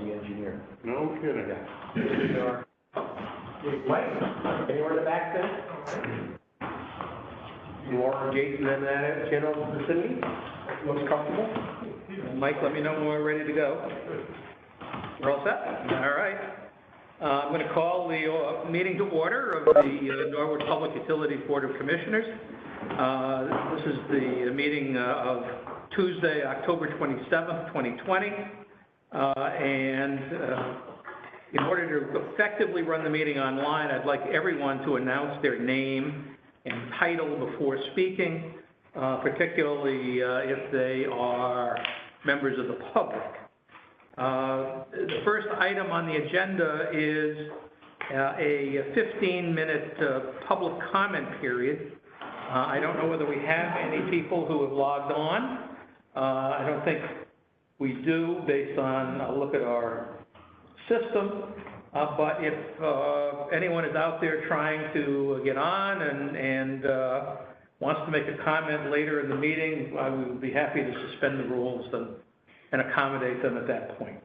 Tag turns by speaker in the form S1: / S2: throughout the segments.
S1: the engineer.
S2: No kidding.
S1: Yeah. Sure. Mike, anywhere in the back then? More Jason than that general vicinity? Looks comfortable?
S3: Mike, let me know when we're ready to go. We're all set? All right. I'm going to call the meeting to order of the Norwich Public Utilities Board of Commissioners. This is the meeting of Tuesday, October 27th, 2020. In order to effectively run the meeting online, I'd like everyone to announce their name and title before speaking, particularly if they are members of the public. The first item on the agenda is a 15-minute public comment period. I don't know whether we have any people who have logged on. I don't think we do based on a look at our system. But if anyone is out there trying to get on and wants to make a comment later in the meeting, I would be happy to suspend the rules and accommodate them at that point.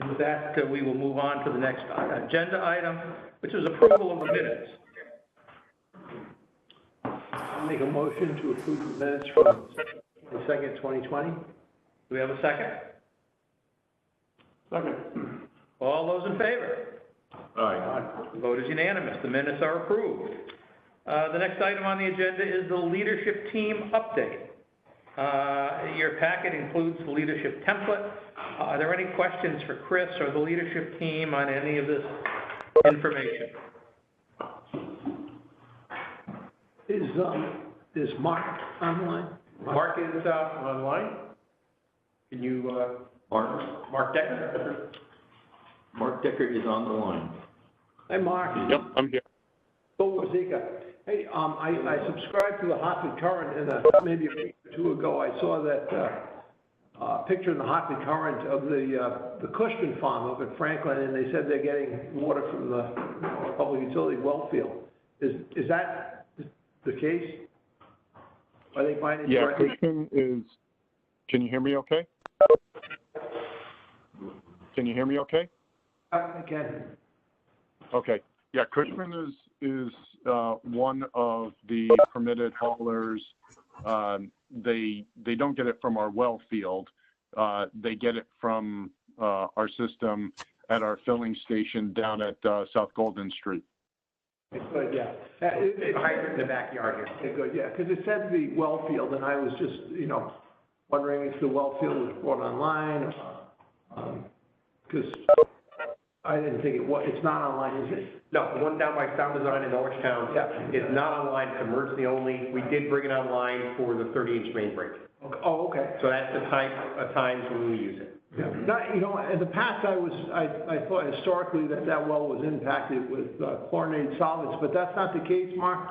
S3: With that, we will move on to the next agenda item, which is approval of the minutes.
S1: I'll make a motion to approve the minutes from the 2nd, 2020. Do
S3: we have a second?
S2: Second.
S3: All those in favor?
S2: Aye.
S3: The vote is unanimous. The minutes are approved. The next item on the agenda is the leadership team update. Your packet includes the leadership template. Are there any questions for Chris or the leadership team on any of this information?
S1: Is Mark online?
S3: Mark is online. Can you, Mark Decker?
S4: Mark Decker is on the line.
S1: Hey, Mark.
S2: Yep, I'm here.
S1: Bill Wazika. Hey, I subscribed to the Hartford Current, and maybe a week or two ago, I saw that picture in the Hartford Current of the Cushman farm up at Franklin, and they said they're getting water from the public utility well field. Is that the case? Are they finding?
S2: Yeah, Cushman is. Can you hear me okay? Can you hear me okay?
S1: I can.
S2: Okay. Yeah, Cushman is one of the permitted haulers. They don't get it from our well field. They get it from our system at our filling station down at South Golden Street.
S1: Good, yeah. It's hydrant in the backyard here. Okay, good, yeah, because it said the well field, and I was just, wondering if the well field was brought online, because I didn't think it was. It's not online, is it?
S5: No, the one down by Sound Design in Norwich Town is not online. It's emergency only. We did bring it online for the 30-inch main break.
S1: Okay. Oh, okay.
S5: So that's the type of times when we use it.
S1: Yeah. Not, in the past, I thought historically that well was impacted with chlorinated solvents, but that's not the case, Mark?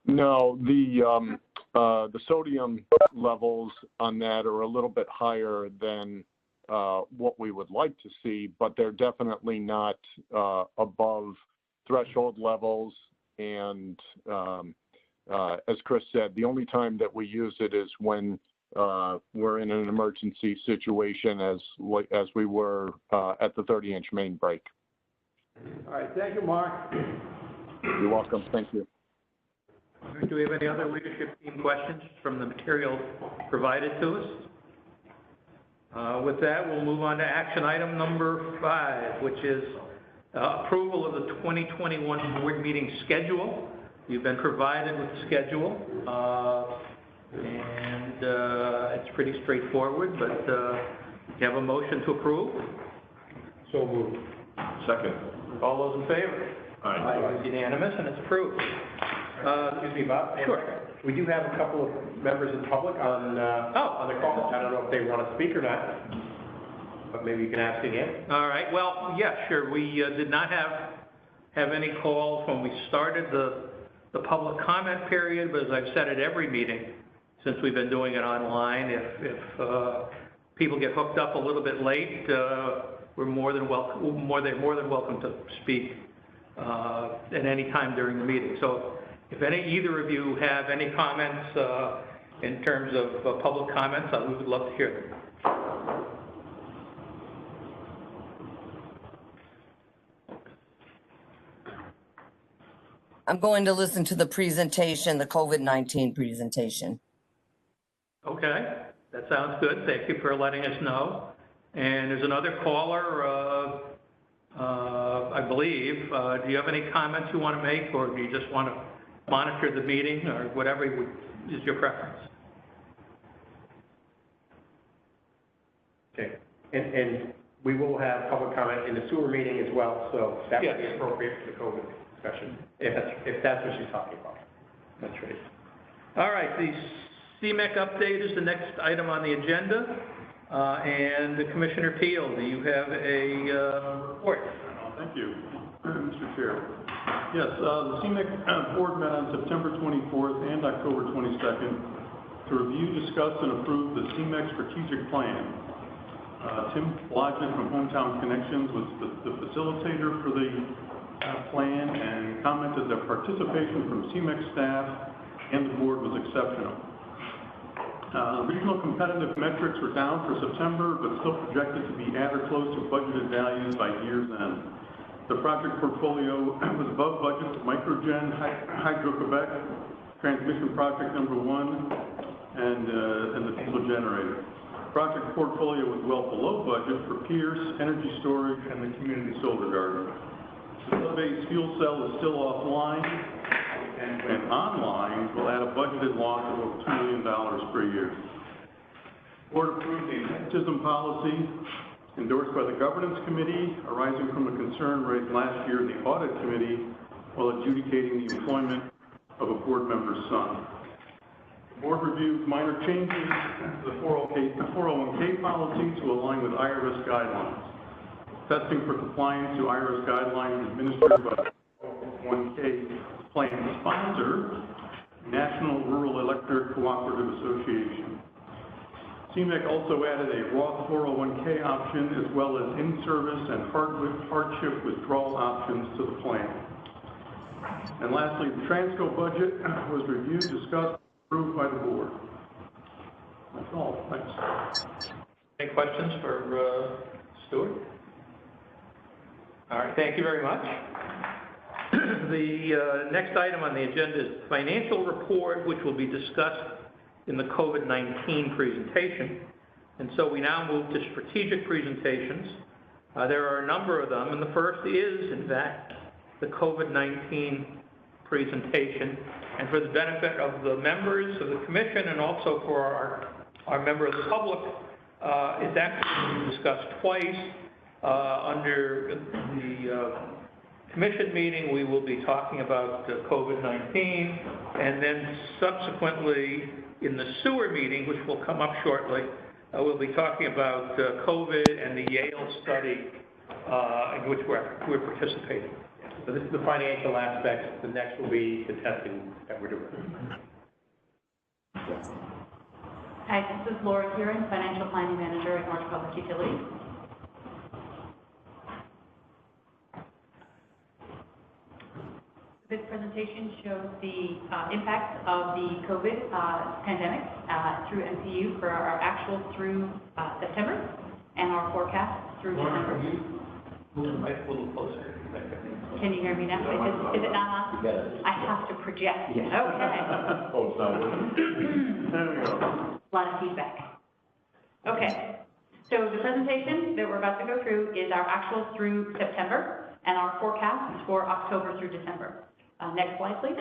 S2: No, the sodium levels on that are a little bit higher than what we would like to see, but they're definitely not above threshold levels. And as Chris said, the only time that we use it is when we're in an emergency situation, as we were at the 30-inch main break.
S1: All right, thank you, Mark.
S2: You're welcome. Thank you.
S3: Do we have any other leadership team questions from the material provided to us? With that, we'll move on to action item number 5, which is approval of the 2021 board meeting schedule. You've been provided with the schedule, and it's pretty straightforward, but you have a motion to approve?
S5: So moved.
S2: Second.
S3: All those in favor?
S2: Aye.
S3: It's unanimous, and it's approved.
S5: Excuse me, Bob.
S3: Sure.
S5: We do have a couple of members of the public on the call. I don't know if they want to speak or not, but maybe you can ask again.
S3: All right. Well, yeah, sure. We did not have any calls when we started the public comment period, but as I've said at every meeting since we've been doing it online, if people get hooked up a little bit late, we're more than welcome to speak at any time during the meeting. So if either of you have any comments in terms of public comments, we would love to hear them.
S6: I'm going to listen to the presentation, the COVID-19 presentation.
S3: Okay, that sounds good. Thank you for letting us know. And there's another caller, I believe. Do you have any comments you want to make, or do you just want to monitor the meeting, or whatever is your preference?
S5: Okay, and we will have public comment in the sewer meeting as well, so that would be
S3: Yes.
S5: appropriate for the COVID discussion, if that's what she's talking about.
S3: That's right. All right, the CMEC update is the next item on the agenda. And the Commissioner Peel, do you have a report?
S7: Thank you, Mr. Chair. Yes, the CMEC board met on September 24th and October 22nd to review, discuss, and approve the CMEC strategic plan. Tim Blodgett from Hometown Connections was the facilitator for the plan and commented that participation from CMEC staff and the board was exceptional. Regional competitive metrics were down for September, but still projected to be at or close to budgeted values by year's end. The project portfolio was above budget for Microgen, Hydro-Quebec, transmission project number 1, and the diesel generator. Project portfolio was well below budget for Pierce, energy storage, and the community solar garden. The sub-base fuel cell is still offline, and when online, will add a budgeted loss of over $2 million per year. The board approved the nepotism policy endorsed by the governance committee, arising from a concern raised last year in the audit committee while adjudicating the employment of a board member's son. The board reviewed minor changes to the 401k policy to align with IRS guidelines. Testing for compliance to IRS guidelines administered by the 401k plan sponsor, National Rural Electric Cooperative Association. CMEC also added a Roth 401k option as well as in-service and hardship withdrawal options to the plan. And lastly, the Transco budget was reviewed, discussed, approved by the board. That's all. Thanks.
S3: Any questions for Stuart? All right, thank you very much. The next item on the agenda is financial report, which will be discussed in the COVID-19 presentation. And so we now move to strategic presentations. There are a number of them, and the first is, in fact, the COVID-19 presentation. And for the benefit of the members of the commission and also for our member of the public, it's actually discussed twice. Under the commission meeting, we will be talking about COVID-19, and then subsequently in the sewer meeting, which will come up shortly, we'll be talking about COVID and the Yale study in which we're participating.
S5: So this is the financial aspects. The next will be the testing that we're doing.
S8: Hi, this is Laura Kieran, Financial Planning Manager at Norwich Public Utilities. This presentation shows the impacts of the COVID pandemic through MPU for our actual through September and our forecast through December.
S3: Move the mic a little closer.
S8: Can you hear me now? Is it not on?
S4: Yes.
S8: I have to project.
S4: Yes.
S8: Okay.
S7: Oh, it's not working. There we go.
S8: A lot of feedback. Okay. So the presentation that we're about to go through is our actual through September and our forecasts for October through December. Next slide, please.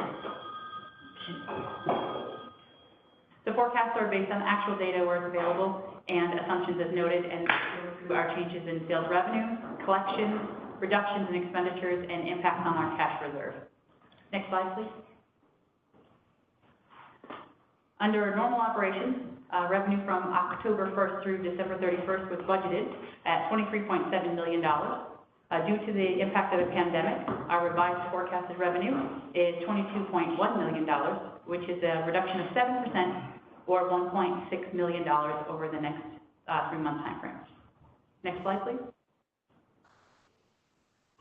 S8: The forecasts are based on actual data where it's available and assumptions as noted, and through our changes in sales revenue, collections, reductions in expenditures, and impacts on our cash reserve. Next slide, please. Under normal operations, revenue from October 1st through December 31st was budgeted at $23.7 million. Due to the impact of the pandemic, our revised forecasted revenue is $22.1 million, which is a reduction of 7% or $1.6 million over the next 3-month time frame. Next slide, please.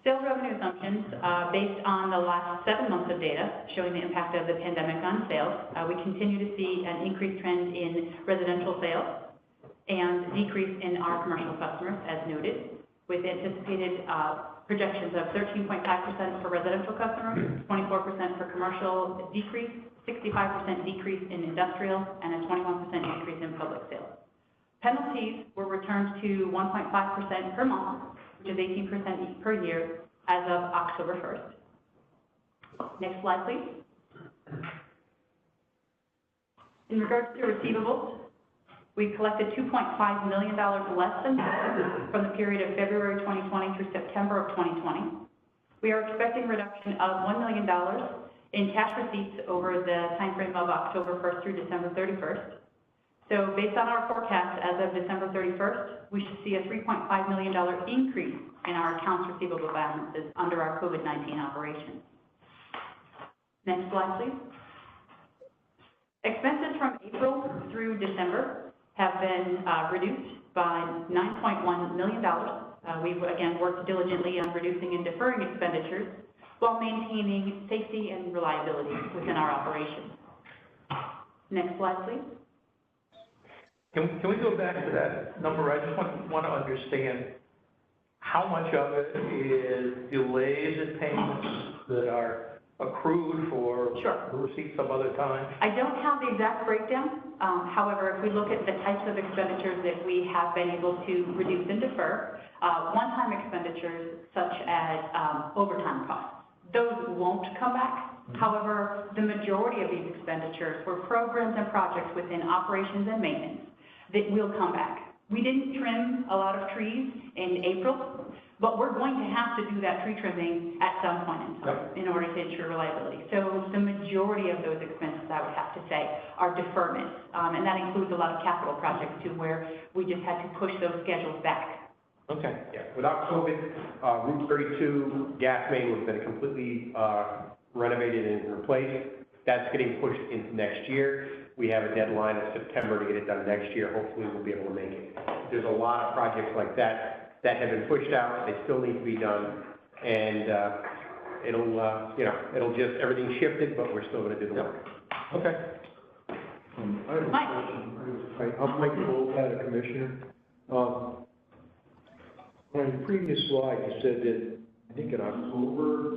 S8: Sales revenue assumptions based on the last 7 months of data showing the impact of the pandemic on sales. We continue to see an increased trend in residential sales and decrease in our commercial customers, as noted, with anticipated projections of 13.5% for residential customers, 24% for commercial decrease, 65% decrease in industrial, and a 21% decrease in public sales. Penalties were returned to 1.5% per month, which is 18% per year as of October 1st. Next slide, please. In regards to receivables, we collected $2.5 million less than from the period of February 2020 through September of 2020. We are expecting reduction of $1 million in cash receipts over the timeframe of October 1st through December 31st. So based on our forecast as of December 31st, we should see a $3.5 million increase in our accounts receivable balances under our COVID-19 operations. Next slide, please. Expenses from April through December have been reduced by $9.1 million. We've again worked diligently on reducing and deferring expenditures while maintaining safety and reliability within our operations. Next slide, please.
S3: Can we go back to that number? I just want to understand how much of it is delays in payments that are accrued for receipts some other time?
S8: I don't have the exact breakdown. However, if we look at the types of expenditures that we have been able to reduce and defer, one-time expenditures such as overtime costs, those won't come back. However, the majority of these expenditures were programs and projects within operations and maintenance that will come back. We didn't trim a lot of trees in April, but we're going to have to do that tree trimming at some point in time in order to ensure reliability. So the majority of those expenses, I would have to say, are deferments. And that includes a lot of capital projects too, where we just had to push those schedules back.
S5: Okay. Yeah. Without COVID, Route 32 gas main would have been completely renovated and replaced. That's getting pushed into next year. We have a deadline of September to get it done next year. Hopefully we'll be able to make it. There's a lot of projects like that that have been pushed out. They still need to be done. And it'll just, everything shifted, but we're still going to do the work.
S3: Okay.
S9: I have a question. I'm Mike Gold, Commissioner. On the previous slide, you said that, I think in October,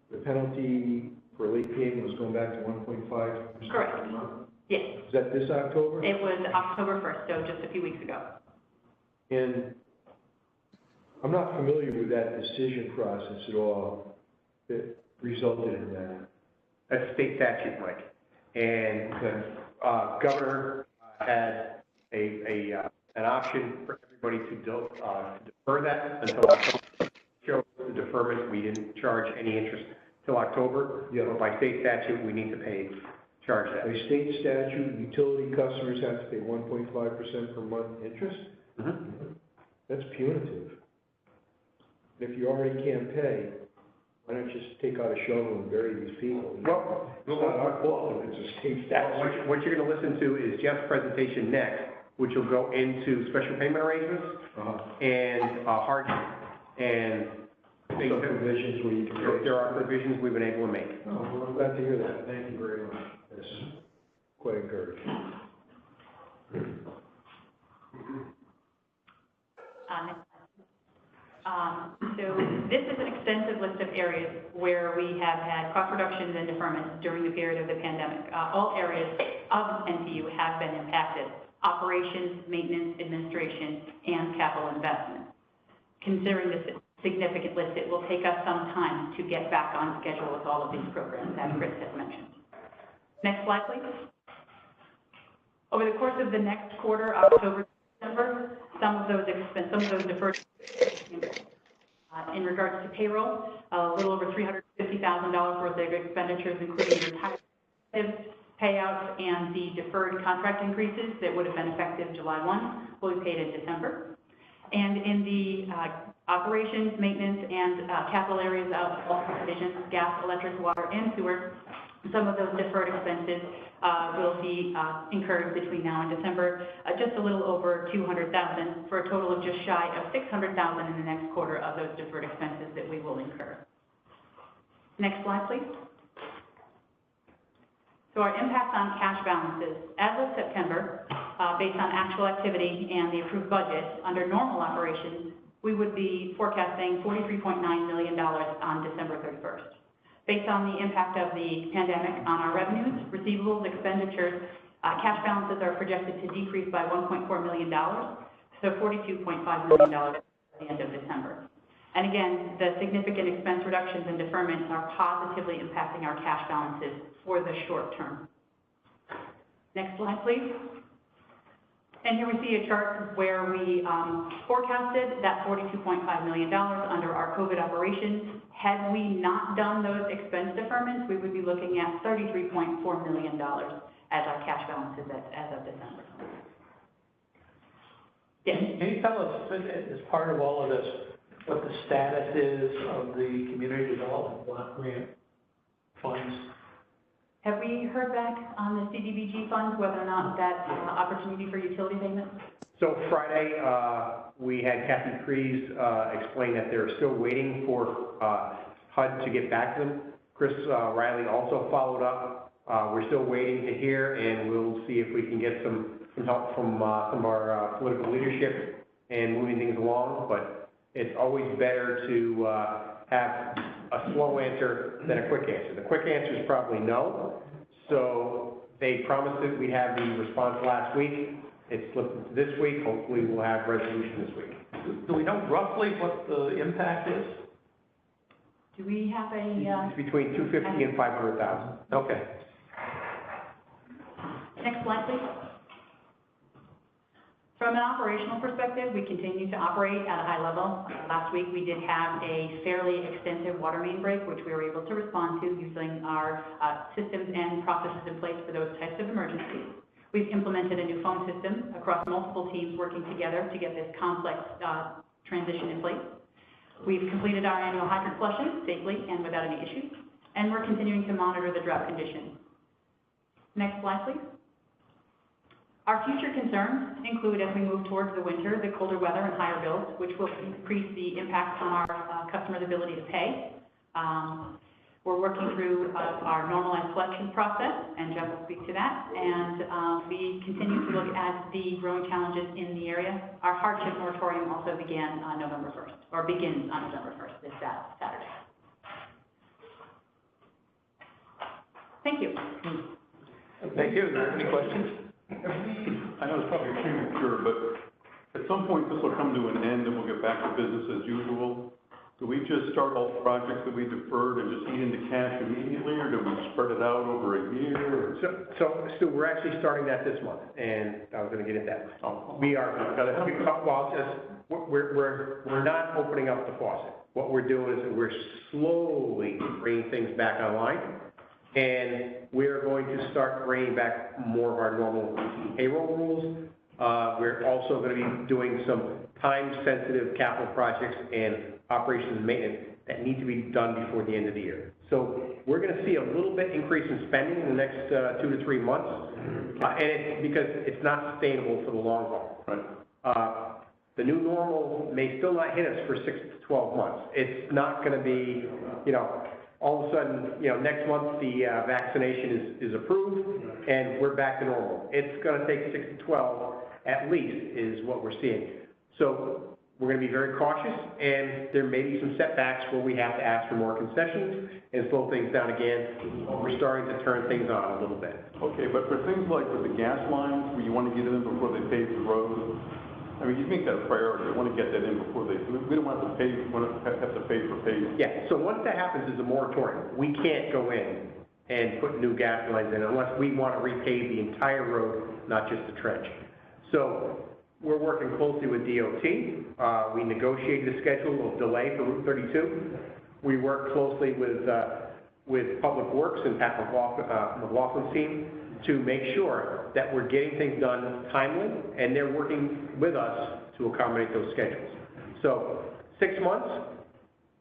S9: the penalty for late payment was going back to 1.5%.
S8: Correct.
S9: per month?
S8: Yes.
S9: Is that this October?
S8: It was October 1st, so just a few weeks ago.
S9: And I'm not familiar with that decision process at all that resulted in that.
S5: That's state statute, Mike. And the governor had an option for everybody to defer that until October. Show the deferment, we didn't charge any interest till October.
S9: Yeah.
S5: But by state statute, we need to charge that.
S9: By state statute, utility customers have to pay 1.5% per month interest?
S5: Mm-hmm.
S9: That's punitive. If you already can't pay, why don't you just take out a shovel and bury these people?
S5: Well,
S9: it's not our fault if it's a state statute.
S5: what you're going to listen to is Jeff's presentation next, which will go into special payment arrangements and hardship. And
S9: some provisions where you can pay.
S5: There are provisions we've been able to make.
S9: Oh, well, I'm glad to hear that. Thank you very much. That's quite encouraging.
S8: So this is an extensive list of areas where we have had cost reductions and deferments during the period of the pandemic. All areas of NTU have been impacted: operations, maintenance, administration, and capital investment. Considering this significant list, it will take us some time to get back on schedule with all of these programs, as Chris has mentioned. Next slide, please. Over the course of the next quarter, October, December, some of those deferred. In regards to payroll, a little over $350,000 worth of expenditures, including retirement payouts and the deferred contract increases that would have been effective July 1, will be paid in December. And in the operations, maintenance, and capital areas of all divisions, gas, electric, water, and sewer, some of those deferred expenses will be incurred between now and December, just a little over $200,000, for a total of just shy of $600,000 in the next quarter of those deferred expenses that we will incur. Next slide, please. So our impact on cash balances. As of September, based on actual activity and the approved budget, under normal operations, we would be forecasting $43.9 million on December 31st. Based on the impact of the pandemic on our revenues, receivables, expenditures, cash balances are projected to decrease by $1.4 million, so $42.5 million at the end of December. And again, the significant expense reductions and deferments are positively impacting our cash balances for the short term. Next slide, please. And here we see a chart where we forecasted that $42.5 million under our COVID operations. Had we not done those expense deferments, we would be looking at $33.4 million as our cash balances as of December. Yes.
S3: Can you tell us, as part of all of this, what the status is of the community development block grant funds?
S8: Have we heard back on the CDBG funds, whether or not that opportunity for utility payments?
S5: So Friday, we had Kathy Crees explain that they're still waiting for HUD to get back to them. Chris Riley also followed up. We're still waiting to hear, and we'll see if we can get some help from some of our political leadership and moving things along. But it's always better to have a slow answer than a quick answer. The quick answer is probably no. So they promised that we'd have the response last week. It's slipped into this week. Hopefully we'll have resolution this week.
S3: Do we know roughly what the impact is?
S8: Do we have a...
S5: It's between 250 and 500,000.
S3: Okay.
S8: Next slide, please. From an operational perspective, we continue to operate at a high level. Last week, we did have a fairly extensive water main break, which we were able to respond to using our systems and processes in place for those types of emergencies. We've implemented a new phone system across multiple teams working together to get this complex transition in place. We've completed our annual hydrant flushes safely and without any issues, and we're continuing to monitor the drought conditions. Next slide, please. Our future concerns include, as we move towards the winter, the colder weather and higher bills, which will increase the impact on our customers' ability to pay. We're working through our normalized collection process, and Jeff will speak to that. And we continue to look at the growing challenges in the area. Our hardship moratorium also began on November 1st, or begins on November 1st, this Saturday. Thank you.
S3: Thank you. Are there any questions?
S7: I know it's probably premature, but at some point this will come to an end and we'll get back to business as usual. Do we just start all the projects that we deferred and just eat into cash immediately, or do we spread it out over a year?
S5: So Stu, we're actually starting that this month, and I was going to get into that. We are, we're not opening up the faucet. What we're doing is we're slowly bringing things back online. And we're going to start bringing back more of our normal payroll rules. We're also going to be doing some time-sensitive capital projects and operations and maintenance that need to be done before the end of the year. So we're going to see a little bit increase in spending in the next 2 to 3 months, and it's because it's not sustainable for the long haul.
S7: Right.
S5: The new normal may still not hit us for 6 to 12 months. It's not going to be, all of a sudden, next month the vaccination is approved and we're back to normal. It's going to take 6 to 12 at least is what we're seeing. So we're going to be very cautious, and there may be some setbacks where we have to ask for more concessions and slow things down again. We're starting to turn things on a little bit.
S7: Okay, but for things like with the gas lines, where you want to get in before they pave the road, I mean, you make that a priority. I want to get that in before we don't want to have to pay for paving.
S5: Yeah, so once that happens is a moratorium. We can't go in and put new gas lines in unless we want to repave the entire road, not just the trench. So we're working closely with DOT. We negotiated a schedule of delay for Route 32. We work closely with Public Works and Pat McLaughlin's team to make sure that we're getting things done timely, and they're working with us to accommodate those schedules. So 6 months,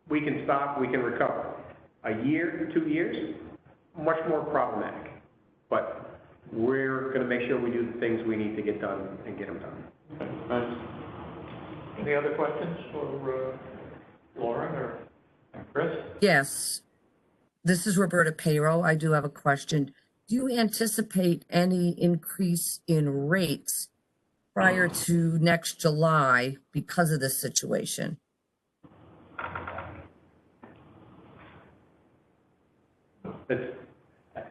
S5: we can stop, we can recover. A year, 2 years, much more problematic. But we're going to make sure we do the things we need to get done and get them done.
S7: Okay, thanks.
S3: Any other questions for Lauren or Chris?
S6: Yes. This is Roberta Payroll. I do have a question. Do you anticipate any increase in rates prior to next July because of this situation?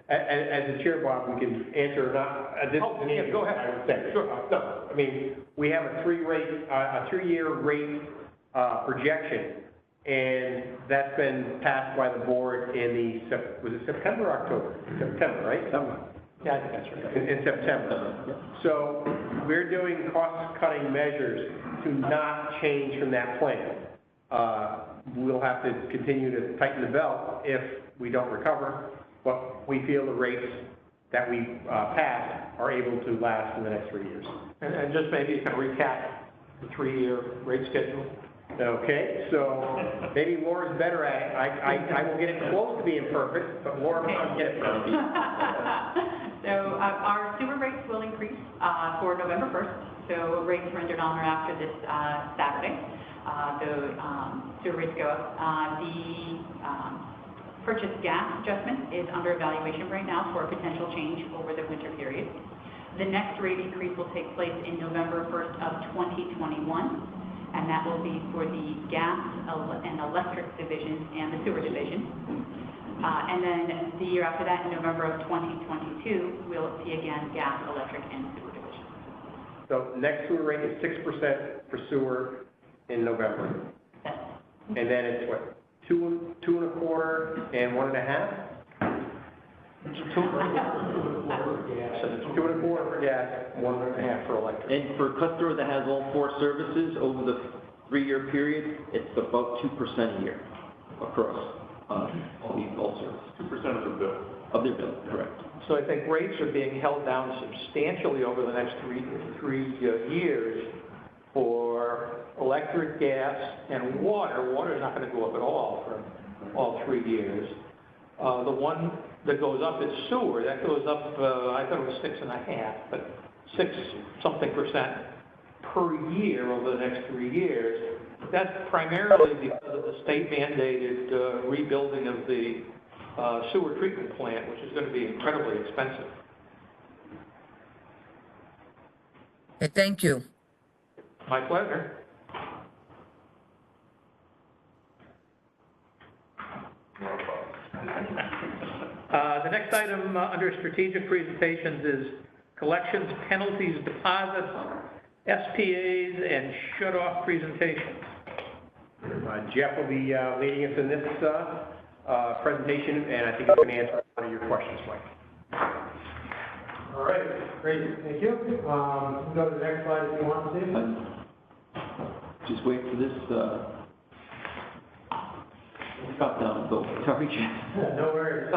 S5: As the chair, Bob, we can answer or not. This is an answer,
S3: go ahead.
S5: I would say.
S3: Sure.
S5: No, I mean, we have a three-year rate projection, and that's been passed by the board in was it September or October? September, right? September. Yeah, I think that's right. In September. So we're doing cost-cutting measures to not change from that plan. We'll have to continue to tighten the belt if we don't recover, but we feel the rates that we passed are able to last in the next 3 years.
S3: And just maybe you can recap the 3-year rate schedule.
S5: Okay, so maybe Laura's better at it. I will get it close to being perfect, but Laura will get it perfect.
S8: So our sewer rates will increase for November 1st. So rates rendered on or after this Saturday, the sewer rates go up. The purchased gas adjustment is under evaluation right now for a potential change over the winter period. The next rate increase will take place in November 1st of 2021, and that will be for the gas and electric division and the sewer division. And then the year after that, in November of 2022, we'll see again gas, electric, and sewer division.
S5: So next sewer rate is 6% for sewer in November. And then it's what, 2 1/4 and 1.5?
S3: 2 1/4 for gas, 1.5 for electric.
S4: And for a customer that has all 4 services over the 3-year period, it's about 2% a year across all services.
S7: 2% of the bill.
S4: Of their bill, correct.
S3: So I think rates are being held down substantially over the next three years for electric, gas, and water. Water is not going to go up at all for all 3 years. The one that goes up is sewer. That goes up, I thought it was 6.5, but 6-something% per year over the next 3 years. That's primarily because of the state mandated rebuilding of the sewer treatment plant, which is going to be incredibly expensive.
S6: Okay, thank you.
S3: My pleasure. The next item under strategic presentations is collections, penalties, deposits, SPAs, and shut-off presentations.
S5: Jeff will be leading us in this presentation, and I think he's going to answer one of your questions, Mike.
S10: All right, great, thank you. We'll go to the next slide if you want to see.
S4: Just wait for this, drop down, Bill. Sorry, Jeff.
S10: No worries.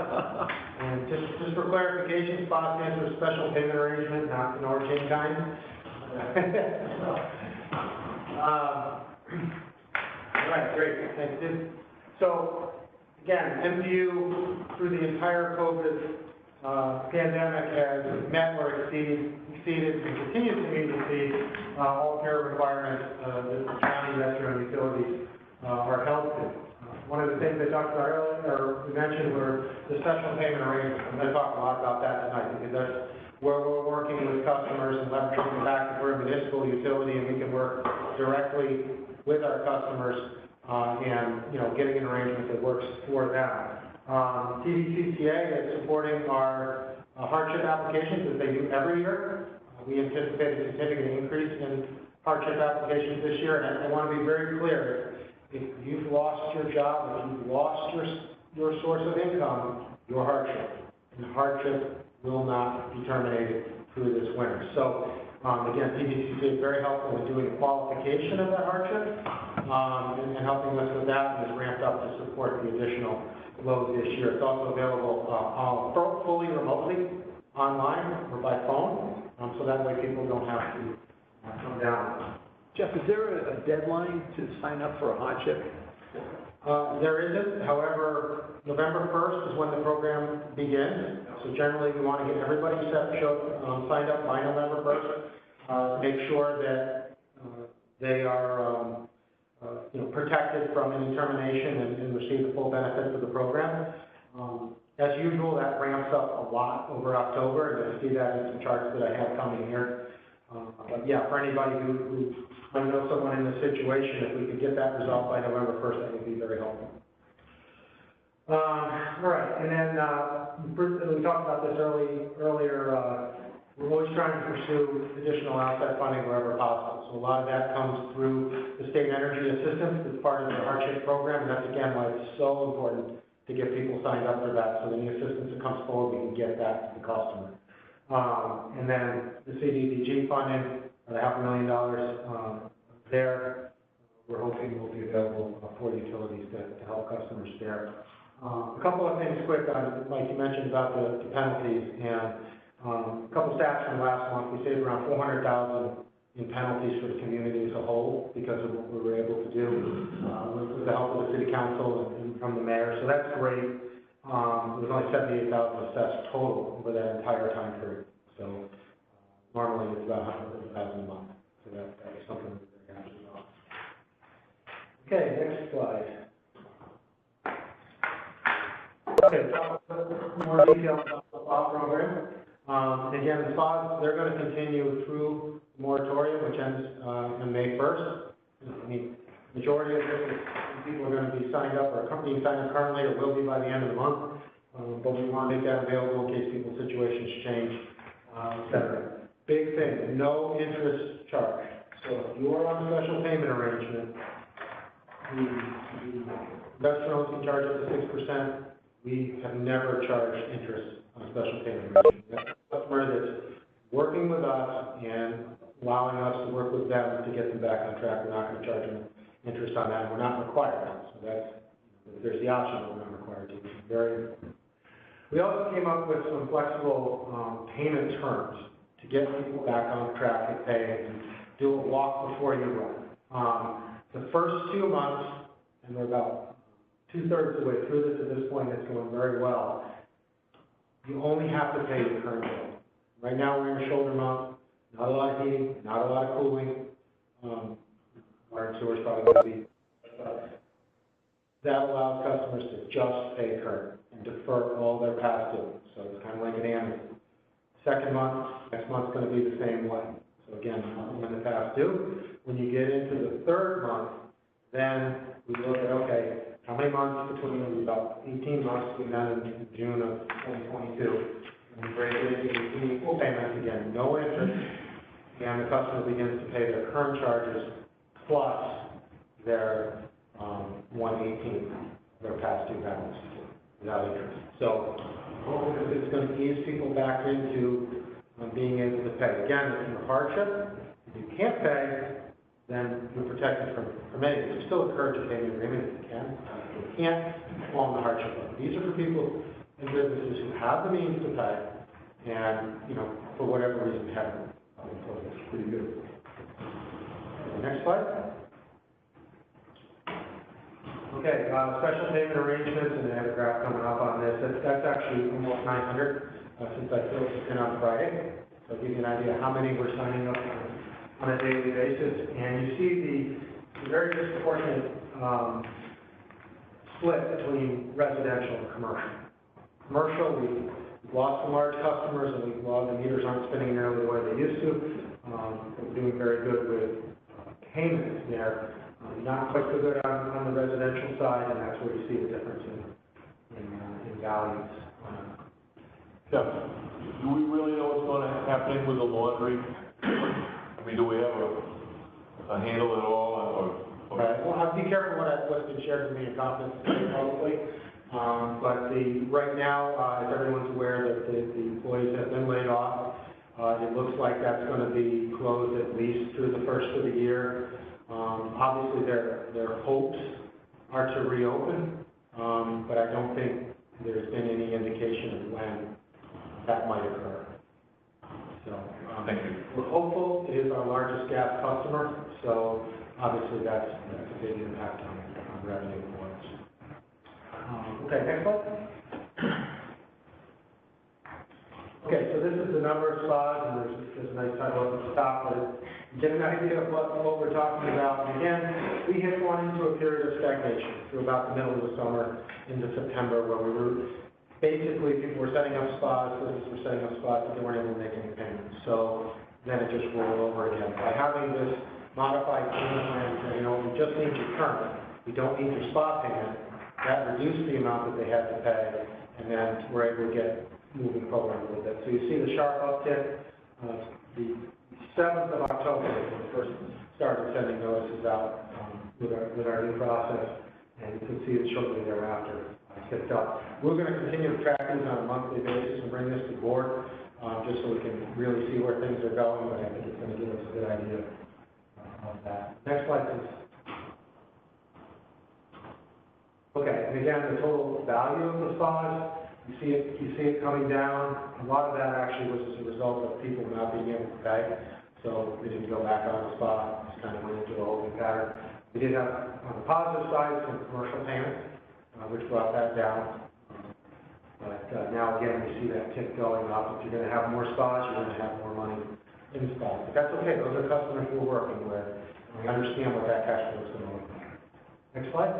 S10: And just for clarification, spot stands for special payment arrangement, not the Norwich in kind. All right, great, thank you. So, again, MDU, through the entire COVID pandemic, has met or exceeded, and continues to meet and exceed all care requirements that the county, metro, and utilities are held to. One of the things they talked about earlier, or we mentioned, were the special payment arrangements. I'm going to talk a lot about that tonight, because that's where we're working with customers and leveraging the fact that we're a municipal utility and we can work directly with our customers and, getting an arrangement that works for them. TDCCA is supporting our hardship applications as they do every year. We anticipate a significant increase in hardship applications this year, and I want to be very clear. If you've lost your job, if you've lost your source of income, your hardship. And hardship will not be terminated through this winter. So, again, TDCC is very helpful in doing a qualification of that hardship and helping us with that, and is ramped up to support the additional load this year. It's also available fully remotely online or by phone, so that way people don't have to come down.
S1: Jeff, is there a deadline to sign up for a hardship?
S10: There isn't. However, November 1st is when the program begins. So generally, we want to get everybody signed up by November 1st. Make sure that they are protected from any termination and receive the full benefits of the program. As usual, that ramps up a lot over October, and you'll see that in some charts that I have coming here. But yeah, for anybody who might know someone in this situation, if we could get that resolved by November 1st, that would be very helpful. All right, and then we talked about this earlier. We're always trying to pursue additional outside funding wherever possible. So a lot of that comes through the state energy assistance as part of the hardship program, and that's again why it's so important to get people signed up for that. So any assistance that comes forward, we can get that to the customer. And then the CDBG funding, the $500,000 there, we're hoping will be available for utilities to help customers there. A couple of things quick on, like you mentioned about the penalties, and a couple stats from last month. We saved around $400,000 in penalties for the community as a whole because of what we were able to do with the help of the city council and from the mayor. So that's great. It was only $78,000 assessed total over that entire time period. So normally it's about $100,000 a month. So that was something we're very happy about. Okay, next slide. Okay, more details about the SPA program. And again, the SPAs, they're going to continue through the moratorium, which ends on May 1st. I mean, majority of this, people are going to be signed up, or companies signed up currently, or will be by the end of the month. But we want to make that available in case people's situations change, et cetera. Big thing, no interest charge. So if you are on a special payment arrangement, the restaurants can charge up to 6%. We have never charged interest on a special payment arrangement. That's a customer that's working with us and allowing us to work with them to get them back on track. We're not going to charge them interest on that. We're not required to. So that's, there's the option, but we're not required to. Very important. We also came up with some flexible payment terms to get people back on track and pay and do a walk before you run. The first 2 months, and we're about 2/3 of the way through this at this point, it's going very well. You only have to pay your current bill. Right now, we're in a shoulder month, not a lot of heating, not a lot of cooling. Water and sewer is probably going to be. That allows customers to just pay current and defer all their past dues. So it's kind of like an annual. Second month, next month's going to be the same way. So again, nothing in the past due. When you get into the third month, then we look at, okay, how many months between, about 18 months between then and June of 2022. And we break it into equal payments, again, no interest, and the customer begins to pay their current charges plus their 1/18, their past due balance without interest. So hopefully it's going to ease people back into being able to pay. Again, if you're hardship, if you can't pay, then you're protected from anything. You're still encouraged to pay your agreement if you can. If you can't, fall in the hardship level. These are for people and businesses who have the means to pay and, you know, for whatever reason haven't. So it's pretty good. Next slide. Okay, special payment arrangements, and I have a graph coming up on this. That's actually almost 900 since I filled this in on Friday. So I'll give you an idea how many we're signing up on a daily basis. And you see the very disproportionate split between residential and commercial. Commercial, we've lost some large customers, and the meters aren't spinning nearly the way they used to. We're doing very good with payments there. Not quite so good on the residential side, and that's where you see the difference in values.
S11: Yeah. Do we really know what's going to happen with the laundry? I mean, do we have a handle at all?
S10: Right. Well, I'll be careful what's been shared with me in confidence publicly. But right now, as everyone's aware, that the employees have been laid off. It looks like that's going to be closed at least through the first of the year. Obviously, their hopes are to reopen, but I don't think there's been any indication of when that might occur. So,
S11: thank you.
S10: We're hopeful. It is our largest gas customer, so obviously that's a big impact on revenue for us. Okay, next slide. Okay, so this is the number of spas, and there's a nice title at the top, but get an idea of what we're talking about. And again, we had gone into a period of stagnation through about the middle of the summer into September, where we were basically, people were setting up spas, businesses were setting up spas, but they weren't able to make any payments. So then it just rolled over again. By having this modified payment plan, you know, we just need your current, we don't need your spot payment, that reduced the amount that they had to pay, and then we're able to get moving forward a little bit. So you see the sharp uptick. The 7th of October, when we first started sending notices out with our new process, and you can see it shortly thereafter ticked up. We're going to continue to track these on a monthly basis and bring this to board, just so we can really see where things are going, but I think it's going to give us a good idea of that. Next slide, please. Okay, and again, the total value of the spas, you see it coming down. A lot of that actually was as a result of people not being able to pay, so we didn't go back on the spa, just kind of went into a holding pattern. We did have, on the positive side, some commercial payments, which brought that down. But now again, we see that tick going up. If you're going to have more spas, you're going to have more money in spas. But that's okay, those are customers we're working with, and we understand what that cash flow is going to look like. Next slide.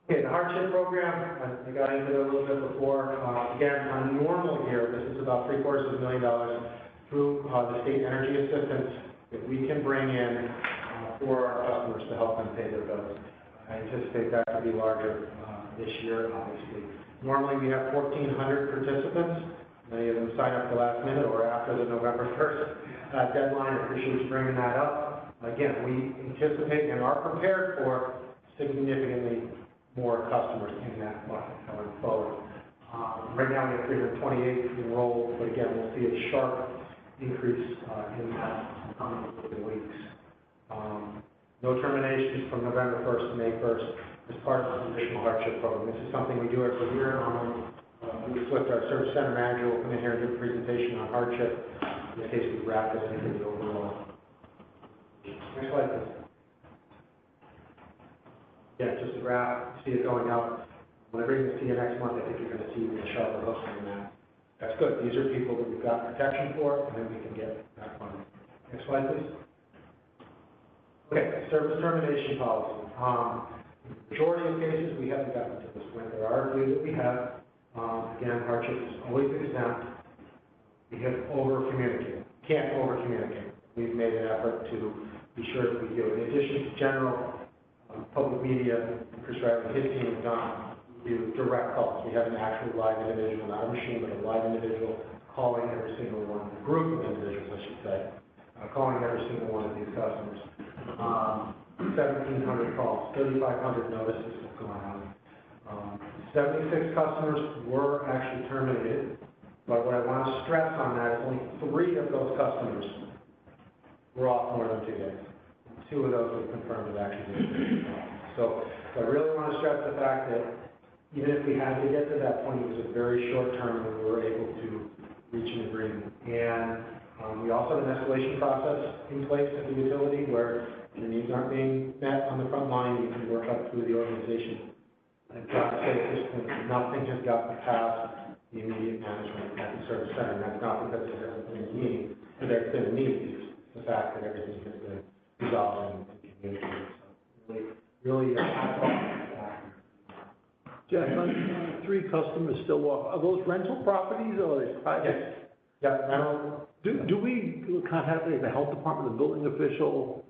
S10: Okay, the hardship program, I got into it a little bit before. Again, on a normal year, this is about $750,000 through the state energy assistance that we can bring in for our customers to help them pay their bills. I anticipate that to be larger this year, obviously. Normally, we have 1,400 participants. Many of them sign up the last minute or after the November 1st deadline. I appreciate you bringing that up. Again, we anticipate and are prepared for significantly more customers in that market going forward. Right now we have 328 enrolled, but again, we'll see a sharp increase in that coming weeks. No terminations from November 1st to May 1st as part of the additional hardship program. This is something we do every year. We flipped our service center manager, will come in here and do a presentation on hardship. In this case, we wrapped it into the overall. Next slide, please. Yeah, just a graph, see it going up. When I bring this to you next month, I think you're going to see the sharper hooks in that. That's good. These are people that we've got protection for, and then we can get that funding. Next slide, please. Okay, service termination policy. Majority of cases, we haven't gotten to this point. There are a few that we have. Again, hardship is always exempt. We have over-communicated. Can't over-communicate. We've made an effort to be sure that we do. In addition to general public media, Chris Riley and his team have done, do direct calls. We have an actual live individual, not a machine, but a live individual calling every single one, a group of individuals, I should say, calling every single one of these customers. 1,700 calls, 3,500 notices have gone out. 76 customers were actually terminated, but what I want to stress on that is only 3 of those customers were off more than 2 days. 2 of those were confirmed as actually did. So I really want to stress the fact that even if we had to get to that point, it was a very short term when we were able to reach an agreement. And we also have an escalation process in place at the utility where if your needs aren't being met on the front line, you can work up through the organization. I've got to say at this point, nothing has gotten past the immediate management at the service center. And that's not because there hasn't been a need, but there's been a need. It's the fact that everything has been resolved and communicated. So really hats off.
S1: Jeff, 3 customers still off. Are those rental properties or are they private?
S10: Yes, rental.
S1: Do we contact the health department, the building official,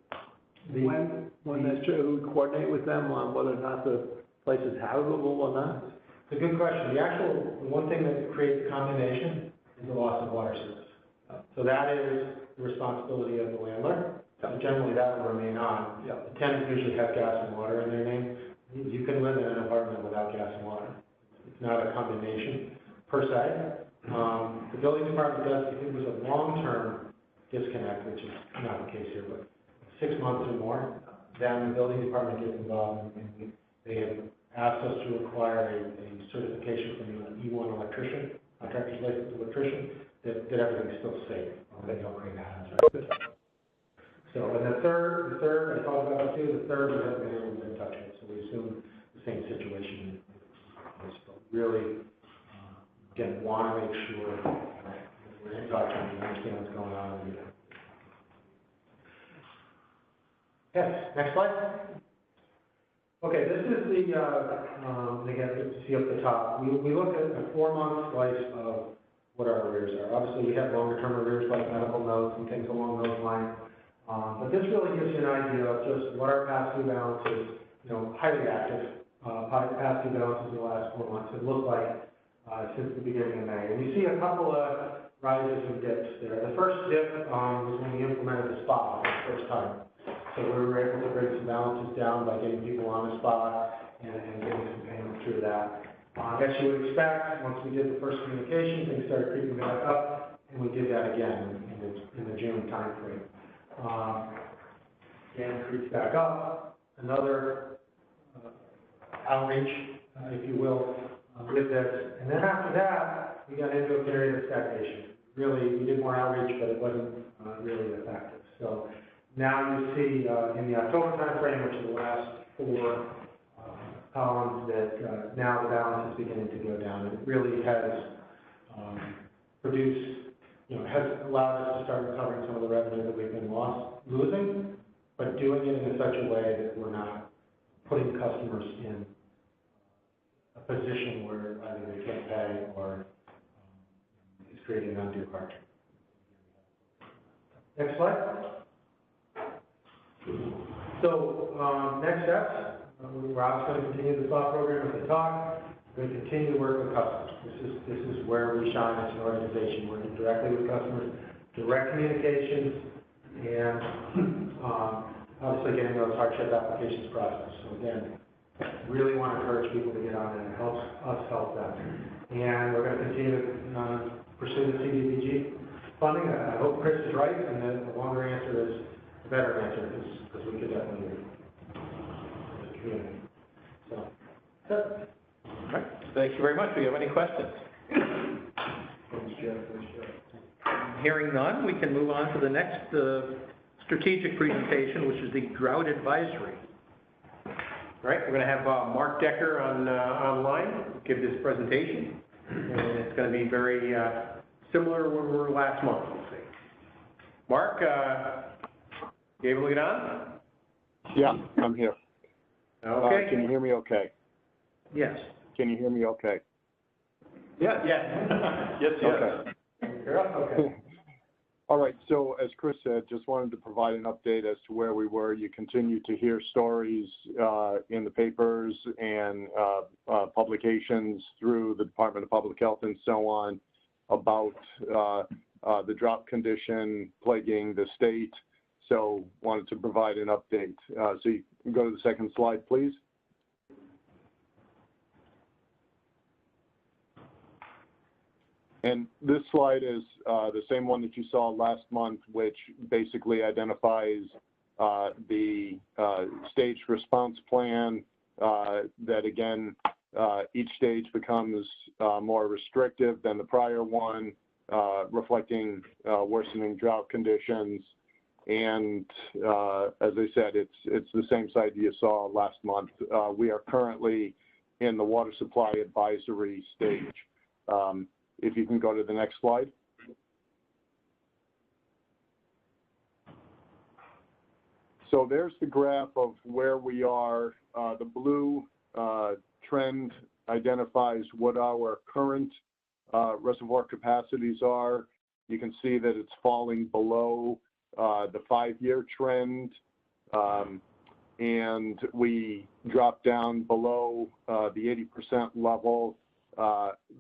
S1: when that's true, we coordinate with them on whether or not the place is habitable or not?
S10: It's a good question. The one thing that creates condemnation is the loss of water service. So that is the responsibility of the landlord. So generally that will remain on. The tenant usually has gas and water in their name. You can live in an apartment without gas and water. It's not a condemnation per se. The building department does, if it was a long-term disconnect, which is not the case here, but 6 months or more, then the building department gets involved and they have asked us to require a certification from an E1 electrician, contractor's licensed electrician, that everything's still safe, that don't create a hazard. So, and the third, I talked about that too, the third we haven't been able to get in touch with, so we assume the same situation. But really, again, want to make sure we're in touch and we understand what's going on. Yes, next slide. Okay, this is the, again, you see up the top, we look at a 4-month slice of what our arrears are. Obviously, we have longer-term arrears like medical notes and things along those lines. But this really gives you an idea of just what our past due balance is, highly active. Past due balances in the last 4 months. It looked like since the beginning of May. And you see a couple of rises and dips there. The first dip was when we implemented the spot for the first time. So we were able to bring some balances down by getting people on the spot and getting some payments through that. As you would expect, once we did the first communication, things started creeping back up, and we did that again in the June timeframe. And creeps back up. Another outreach, if you will, with this. And then after that, we got into a period of stagnation. Really, we did more outreach, but it wasn't really effective. So now you see in the October timeframe, which is the last 4 columns, that now the balance is beginning to go down. And it really has produced, has allowed us to start recovering some of the revenue that we've been losing, but doing it in such a way that we're not putting customers in a position where either they can't pay or it's creating undue hardship. Next slide. So next steps, we're obviously going to continue the thought program as we talk. We're going to continue to work with customers. This is where we shine as an organization, working directly with customers, direct communications, and obviously getting those hardship applications processed. So again, really want to encourage people to get on there and help us help them. And we're going to continue to pursue the CDBG funding. I hope Chris is right, and then the longer answer is the better answer, because we could definitely use it as a community. So, that's it.
S3: All right, thank you very much. Do you have any questions? Hearing none, we can move on to the next strategic presentation, which is the drought advisory.
S5: All right, we're going to have Mark Decker online give this presentation, and it's going to be very similar to where we were last month, we'll see. Mark, you able to get on?
S2: Yeah, I'm here.
S5: Okay.
S2: Can you hear me okay?
S3: Yes.
S2: Can you hear me okay?
S5: Yeah. Yes.
S2: Okay.
S5: You're up, okay.
S2: All right, so as Chris said, just wanted to provide an update as to where we were. You continue to hear stories in the papers and publications through the Department of Public Health and so on about the drought condition plaguing the state. So wanted to provide an update. So you can go to the second slide, please. And this slide is the same one that you saw last month, which basically identifies the staged response plan that, again, each stage becomes more restrictive than the prior one, reflecting worsening drought conditions. And as I said, it's the same slide you saw last month. We are currently in the water supply advisory stage. If you can go to the next slide. So there's the graph of where we are. The blue trend identifies what our current reservoir capacities are. You can see that it's falling below the 5-year trend, and we dropped down below the 80% level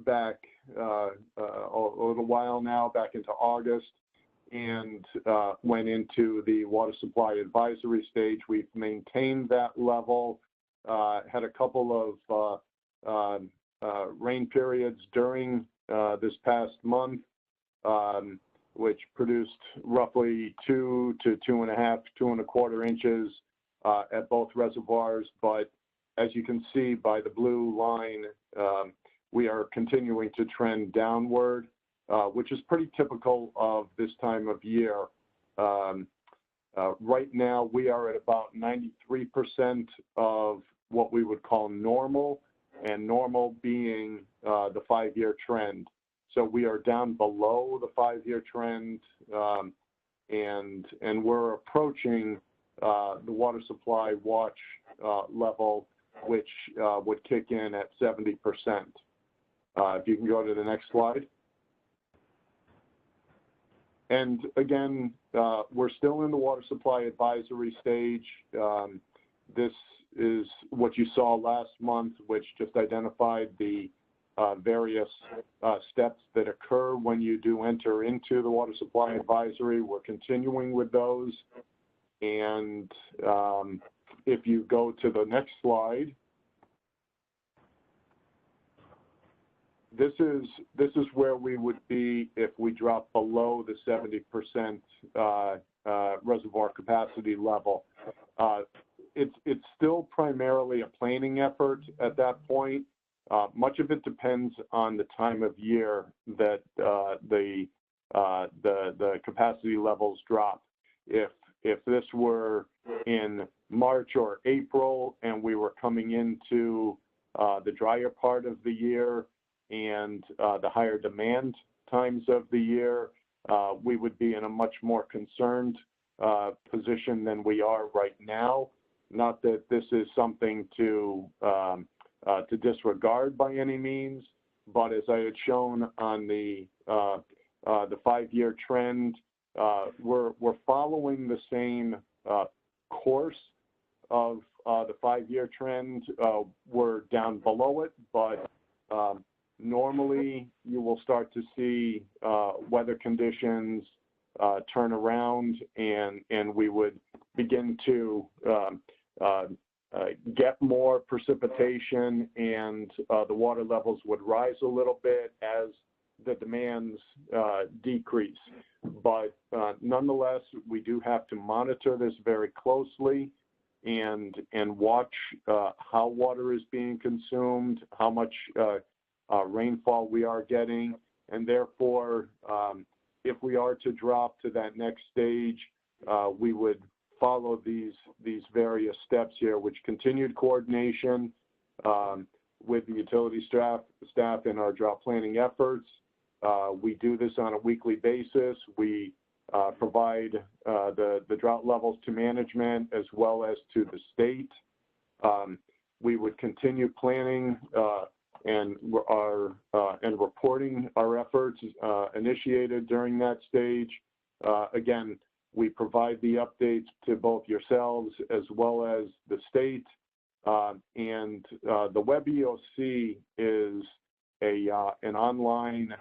S2: back a little while now, back into August, and went into the water supply advisory stage. We've maintained that level, had a couple of rain periods during this past month, which produced roughly 2 to 2.5, 2.25 inches at both reservoirs. But as you can see by the blue line, we are continuing to trend downward, which is pretty typical of this time of year. Right now, we are at about 93% of what we would call normal, and normal being the 5-year trend. So we are down below the 5-year trend, and we're approaching the water supply watch level, which would kick in at 70%. If you can go to the next slide. And again, we're still in the water supply advisory stage. This is what you saw last month, which just identified the various steps that occur when you do enter into the water supply advisory. We're continuing with those. And if you go to the next slide, this is where we would be if we drop below the 70% reservoir capacity level. It's still primarily a planning effort at that point. Much of it depends on the time of year that the capacity levels drop. If this were in March or April and we were coming into the drier part of the year and the higher demand times of the year, we would be in a much more concerned position than we are right now. Not that this is something to disregard by any means, but as I had shown on the 5-year trend, we're following the same course of the 5-year trend. We're down below it, but normally you will start to see weather conditions turn around, and we would begin to get more precipitation, and the water levels would rise a little bit as the demands decrease. But nonetheless, we do have to monitor this very closely and watch how water is being consumed, how much rainfall we are getting, and therefore, if we are to drop to that next stage, we would follow these various steps here, which continued coordination with the utility staff in our drought planning efforts. We do this on a weekly basis. We provide the drought levels to management as well as to the state. We would continue planning and reporting our efforts initiated during that stage. Again, we provide the updates to both yourselves as well as the state. And the Web EOC is an online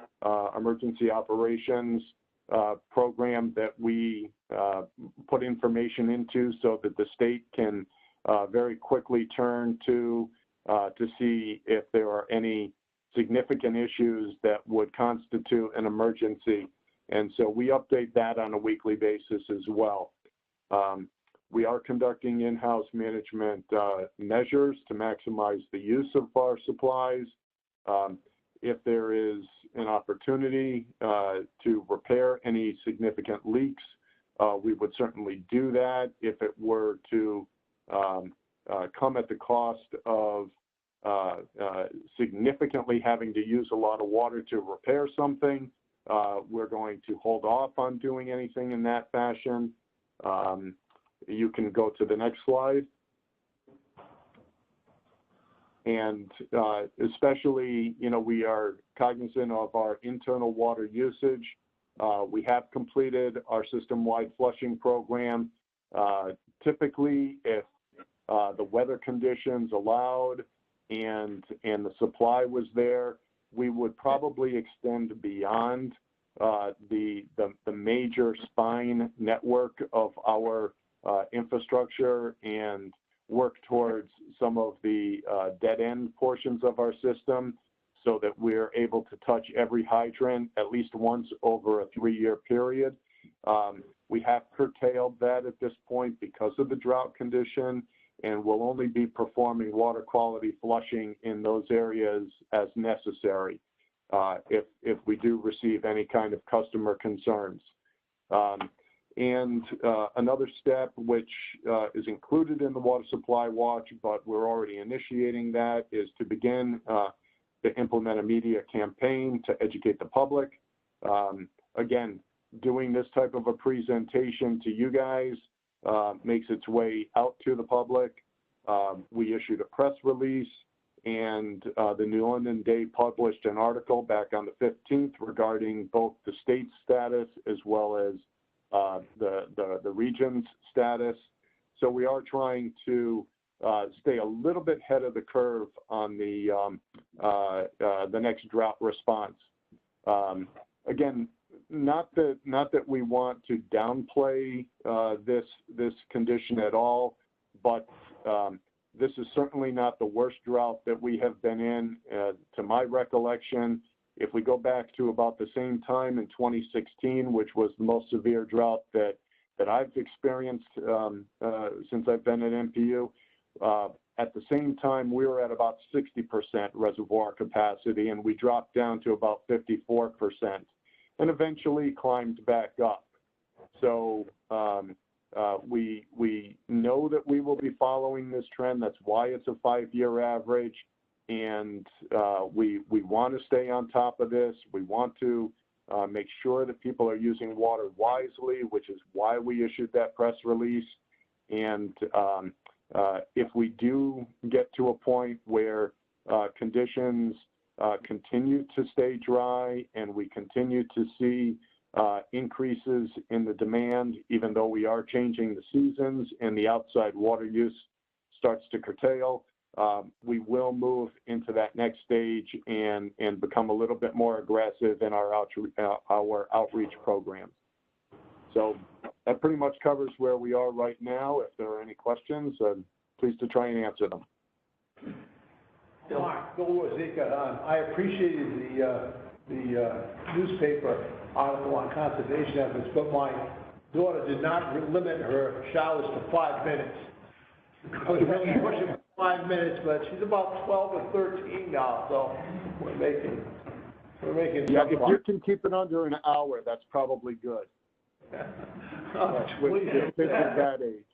S2: emergency operations program that we put information into so that the state can very quickly turn to see if there are any significant issues that would constitute an emergency. And so we update that on a weekly basis as well. We are conducting in-house management measures to maximize the use of our supplies. If there is an opportunity to repair any significant leaks, we would certainly do that. If it were to come at the cost of significantly having to use a lot of water to repair something, we're going to hold off on doing anything in that fashion. You can go to the next slide. And especially, we are cognizant of our internal water usage. We have completed our system-wide flushing program. Typically, if the weather conditions allowed and the supply was there, we would probably extend beyond the major spine network of our infrastructure and work towards some of the dead-end portions of our system so that we're able to touch every hydrant at least once over a 3-year period. We have curtailed that at this point because of the drought condition, and we'll only be performing water quality flushing in those areas as necessary if we do receive any kind of customer concerns. And another step which is included in the water supply watch, but we're already initiating that, is to begin to implement a media campaign to educate the public. Again, doing this type of a presentation to you guys makes its way out to the public. We issued a press release and the New London Day published an article back on the 15th regarding both the state status as well as the region's status. So we are trying to stay a little bit ahead of the curve on the next drought response. Again, not that we want to downplay this condition at all, but this is certainly not the worst drought that we have been in, to my recollection. If we go back to about the same time in 2016, which was the most severe drought that I've experienced since I've been at NPU, at the same time, we were at about 60% reservoir capacity, and we dropped down to about 54%, and eventually climbed back up. So we know that we will be following this trend. That's why it's a 5-year average, and we want to stay on top of this. We want to make sure that people are using water wisely, which is why we issued that press release. And if we do get to a point where conditions continue to stay dry and we continue to see increases in the demand, even though we are changing the seasons and the outside water use starts to curtail, we will move into that next stage and become a little bit more aggressive in our outreach programs. So that pretty much covers where we are right now. If there are any questions, I'm pleased to try and answer them.
S1: Bill Wozika, I appreciated the newspaper article on conservation efforts, but my daughter did not limit her showers to 5 minutes. I was really pushing 5 minutes, but she's about 12 or 13 now, so we're making
S2: yeah, if you can keep it under an hour, that's probably good. With kids at that age.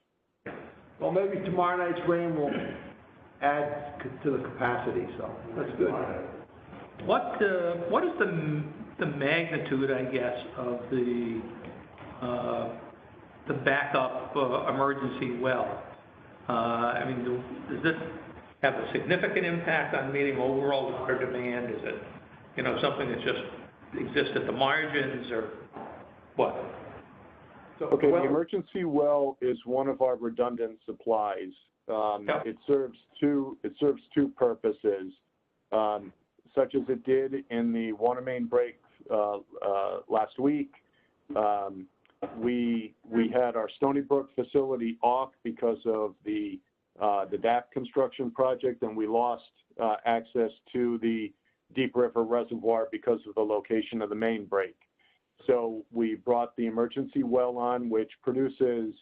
S1: Well, maybe tomorrow night's rain will add to the capacity, so that's good.
S3: What is the magnitude, I guess, of the backup emergency well? I mean, does this have a significant impact on meeting overall water demand? Is it, something that just exists at the margins, or what?
S2: Okay, the emergency well is one of our redundant supplies. It serves two purposes, such as it did in the water main break last week. We had our Stony Brook facility off because of the DAP construction project, and we lost access to the Deep River Reservoir because of the location of the main break. So we brought the emergency well on, which produces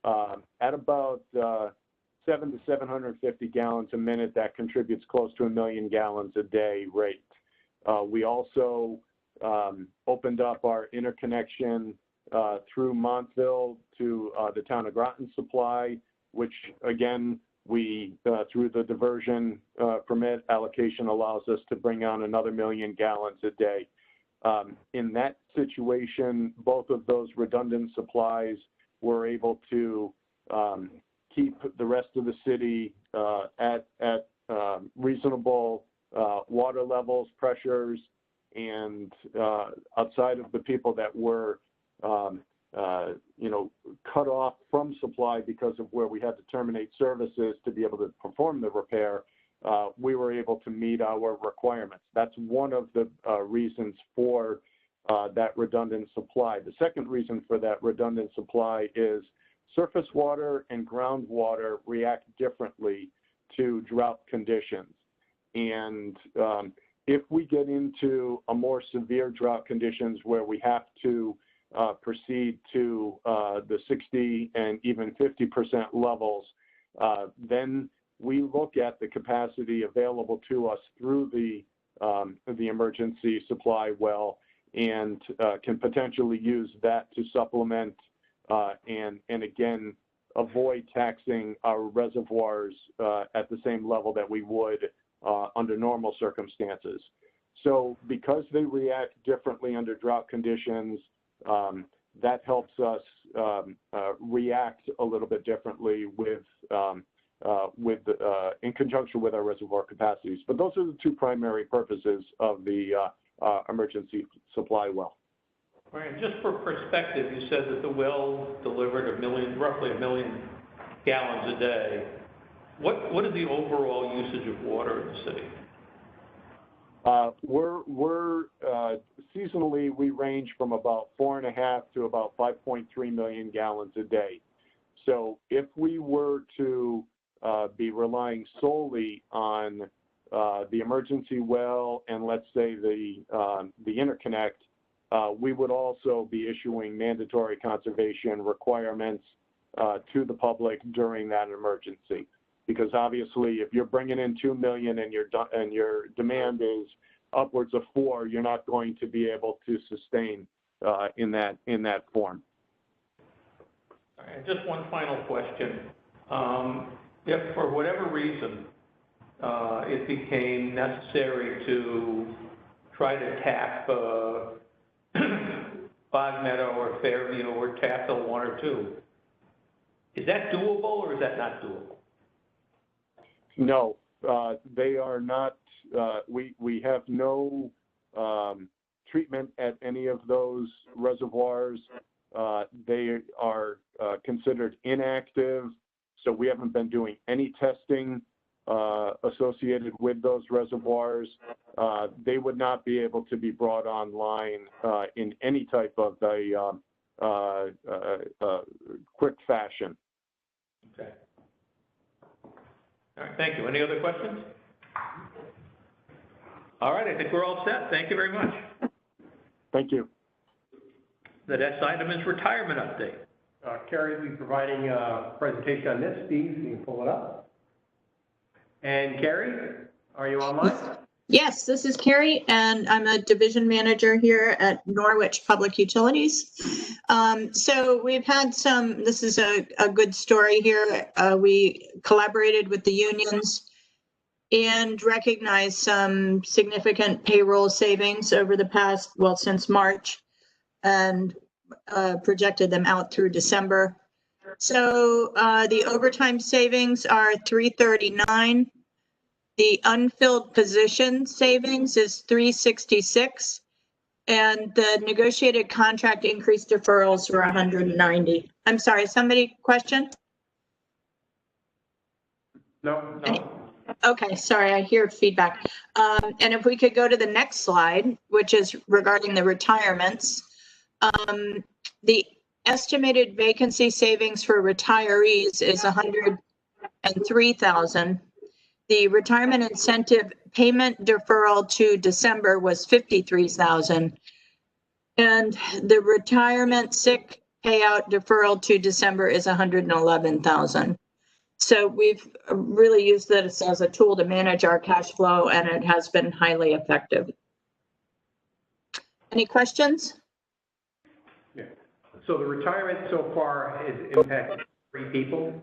S2: at about 700 to 750 gallons a minute. That contributes close to 1 million gallons a day rate. We also opened up our interconnection through Montville to the town of Groton Supply, which again, we, through the diversion permit allocation, allows us to bring on another 1 million gallons a day. In that situation, both of those redundant supplies were able to keep the rest of the city at reasonable water levels, pressures, and outside of the people that were cut off from supply because of where we had to terminate services to be able to perform the repair, we were able to meet our requirements. That's one of the reasons for that redundant supply. The second reason for that redundant supply is surface water and groundwater react differently to drought conditions. And if we get into a more severe drought conditions where we have to proceed to the 60 and even 50% levels, then we look at the capacity available to us through the emergency supply well and can potentially use that to supplement and again, avoid taxing our reservoirs at the same level that we would under normal circumstances. So because they react differently under drought conditions, that helps us react a little bit differently with in conjunction with our reservoir capacities. But those are the two primary purposes of the emergency supply well.
S3: Right, just for perspective, you said that the well delivered roughly a million gallons a day. What is the overall usage of water in the city?
S2: We're seasonally, we range from about 4.5 to about 5.3 million gallons a day. So if we were to be relying solely on the emergency well and let's say the interconnect, we would also be issuing mandatory conservation requirements to the public during that emergency. Because obviously, if you're bringing in 2 million and your demand is upwards of 4, you're not going to be able to sustain in that form.
S3: All right, just one final question. If for whatever reason it became necessary to try to tap Bog Meadow or Fairview or Tassel 1 or 2, is that doable or is that not doable?
S2: No, they are not. We have no treatment at any of those reservoirs. They are considered inactive, so we haven't been doing any testing associated with those reservoirs. They would not be able to be brought online in any type of a quick fashion.
S3: Okay. All right, thank you. Any other questions? All right, I think we're all set. Thank you very much.
S2: Thank you.
S3: The next item is retirement update.
S5: Carrie will be providing a presentation on this. Steve, you can pull it up. And Carrie, are you online?
S12: Yes, this is Carrie, and I'm a division manager here at Norwich Public Utilities. So we've had this is a good story here. We collaborated with the unions and recognized some significant payroll savings over the past, well, since March, and projected them out through December. So the overtime savings are $339. The unfilled position savings is $366, and the negotiated contract increase deferrals were $190. I'm sorry, somebody question?
S5: No.
S12: Okay, sorry, I hear feedback. And if we could go to the next slide, which is regarding the retirements. The estimated vacancy savings for retirees is $103,000. The retirement incentive payment deferral to December was $53,000. And the retirement sick payout deferral to December is $111,000. So we've really used this as a tool to manage our cash flow, and it has been highly effective. Any questions?
S5: Yeah. So the retirement so far has impacted 3 people.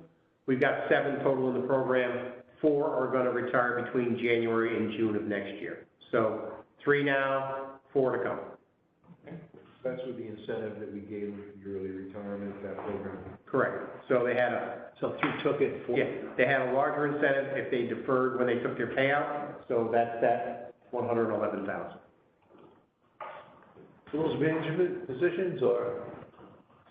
S5: We've got 7 total in the program. 4 are going to retire between January and June of next year. So 3 now, 4 to come.
S9: That's with the incentive that we gave with the early retirement, that program.
S5: Correct. So they had
S1: So if you took it for.
S5: yeah, they had a larger incentive if they deferred when they took their payout. So that's that 111,000.
S1: Those management positions or?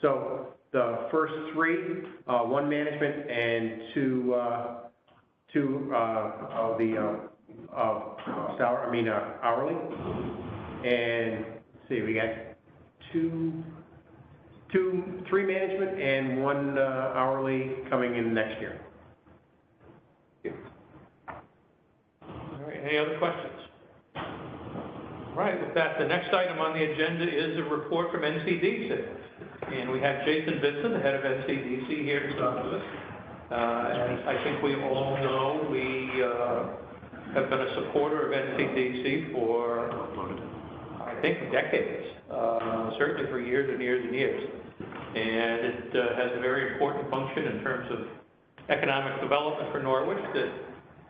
S5: So the first 3, 1 management and 2 of the hourly. And let's see, we got 3 management and 1 hourly coming in next year.
S3: All right, any other questions? All right, with that, the next item on the agenda is a report from NCDC. And we have Jason Bitson, the head of NCDC, here to talk to us. As I think we all know, we have been a supporter of NCDC for, I think, decades, certainly for years and years and years. And it has a very important function in terms of economic development for Norwich that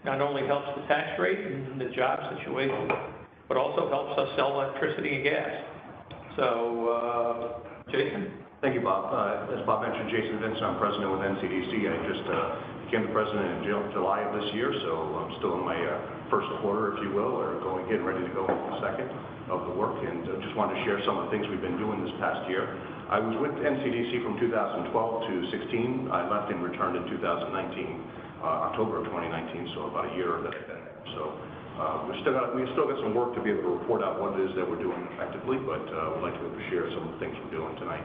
S3: not only helps the tax rate and the job situation, but also helps us sell electricity and gas. So, Jason?
S13: Thank you, Bob. As Bob mentioned, Jason Vincent, I'm president with NCDC. I just became the president in July of this year, so I'm still in my first quarter, if you will, or getting ready to go into the second of the work, and just wanted to share some of the things we've been doing this past year. I was with NCDC from 2012 to 16. I left and returned in 2019, October of 2019, so about a year that I've been there. So we've still got some work to be able to report out what it is that we're doing effectively, but we'd like to be able to share some of the things we're doing tonight.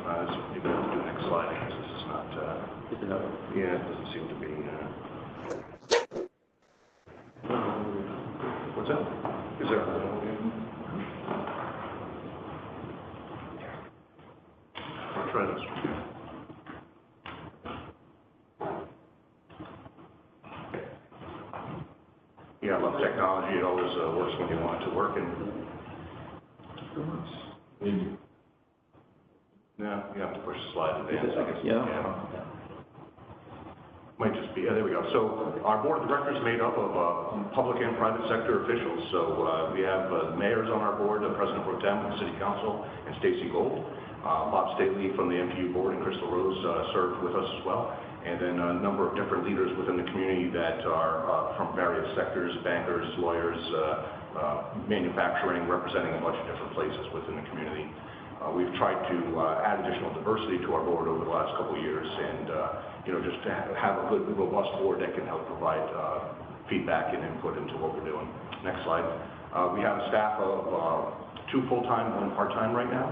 S13: So maybe we'll do the next slide, because this is not, yeah, it doesn't seem to be, what's that? Is there? I'll try this one. Yeah, I love technology. It always works when you want it to work, and no, you have to push the slide advance, I guess. Yeah. Might just be, there we go. So our board of directors is made up of public and private sector officials. So we have mayors on our board, President Pro Tem of the City Council, and Stacy Gold. Bob Staley from the MPU board and Crystal Rose served with us as well. And then a number of different leaders within the community that are from various sectors, bankers, lawyers, manufacturing, representing a bunch of different places within the community. We've tried to add additional diversity to our board over the last couple of years, and just to have a good, robust board that can help provide feedback and input into what we're doing. Next slide. We have a staff of 2 full-time, 1 part-time right now.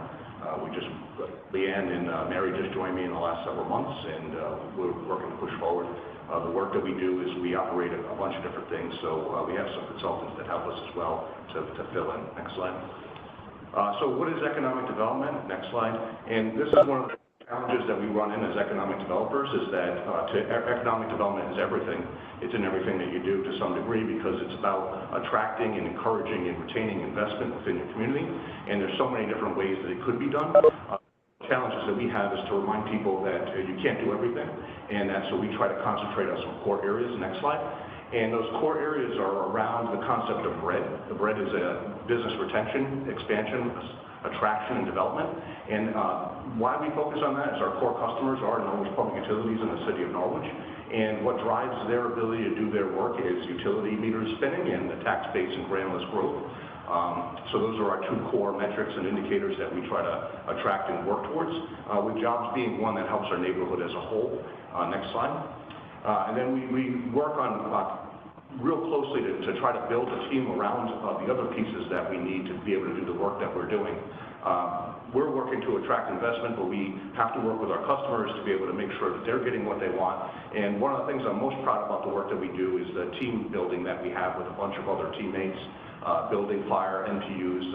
S13: Leanne and Mary just joined me in the last several months, and we're working to push forward. The work that we do is we operate a bunch of different things, so we have some consultants that help us as well to fill in. Next slide. So what is economic development? Next slide. And this is one of the challenges that we run in as economic developers, is that economic development is everything. It's in everything that you do to some degree, because it's about attracting and encouraging and retaining investment within your community. And there's so many different ways that it could be done. Challenges that we have is to remind people that you can't do everything, and that's what we try to concentrate on some core areas. Next slide. And those core areas are around the concept of BREAD. The BREAD is a business retention, expansion, attraction, and development. And why we focus on that is our core customers are Norwich Public Utilities in the city of Norwich. And what drives their ability to do their work is utility meters spinning and the tax base and grantless growth. So those are our 2 core metrics and indicators that we try to attract and work towards, with jobs being one that helps our neighborhood as a whole. Next slide. And then we work on real closely to try to build a team around the other pieces that we need to be able to do the work that we're doing. We're working to attract investment, but we have to work with our customers to be able to make sure that they're getting what they want. And one of the things I'm most proud about the work that we do is the team building that we have with a bunch of other teammates, building, fire, NPUs,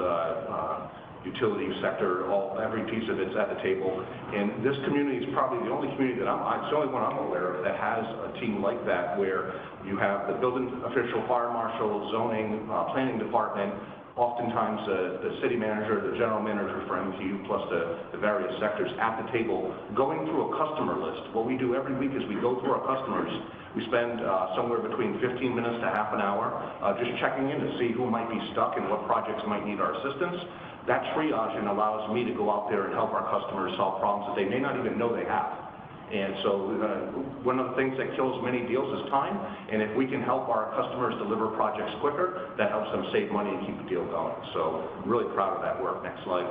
S13: utility sector, every piece of it's at the table. And this community is probably the only community that it's the only one I'm aware of that has a team like that, where you have the building official, fire marshal, zoning, planning department, oftentimes the city manager, the general manager for MTU, plus the various sectors at the table, going through a customer list. What we do every week is we go through our customers. We spend somewhere between 15 minutes to half an hour just checking in to see who might be stuck and what projects might need our assistance. That triaging allows me to go out there and help our customers solve problems that they may not even know they have. And so one of the things that kills many deals is time, and if we can help our customers deliver projects quicker, that helps them save money and keep the deal going. So I'm really proud of that work. Next slide.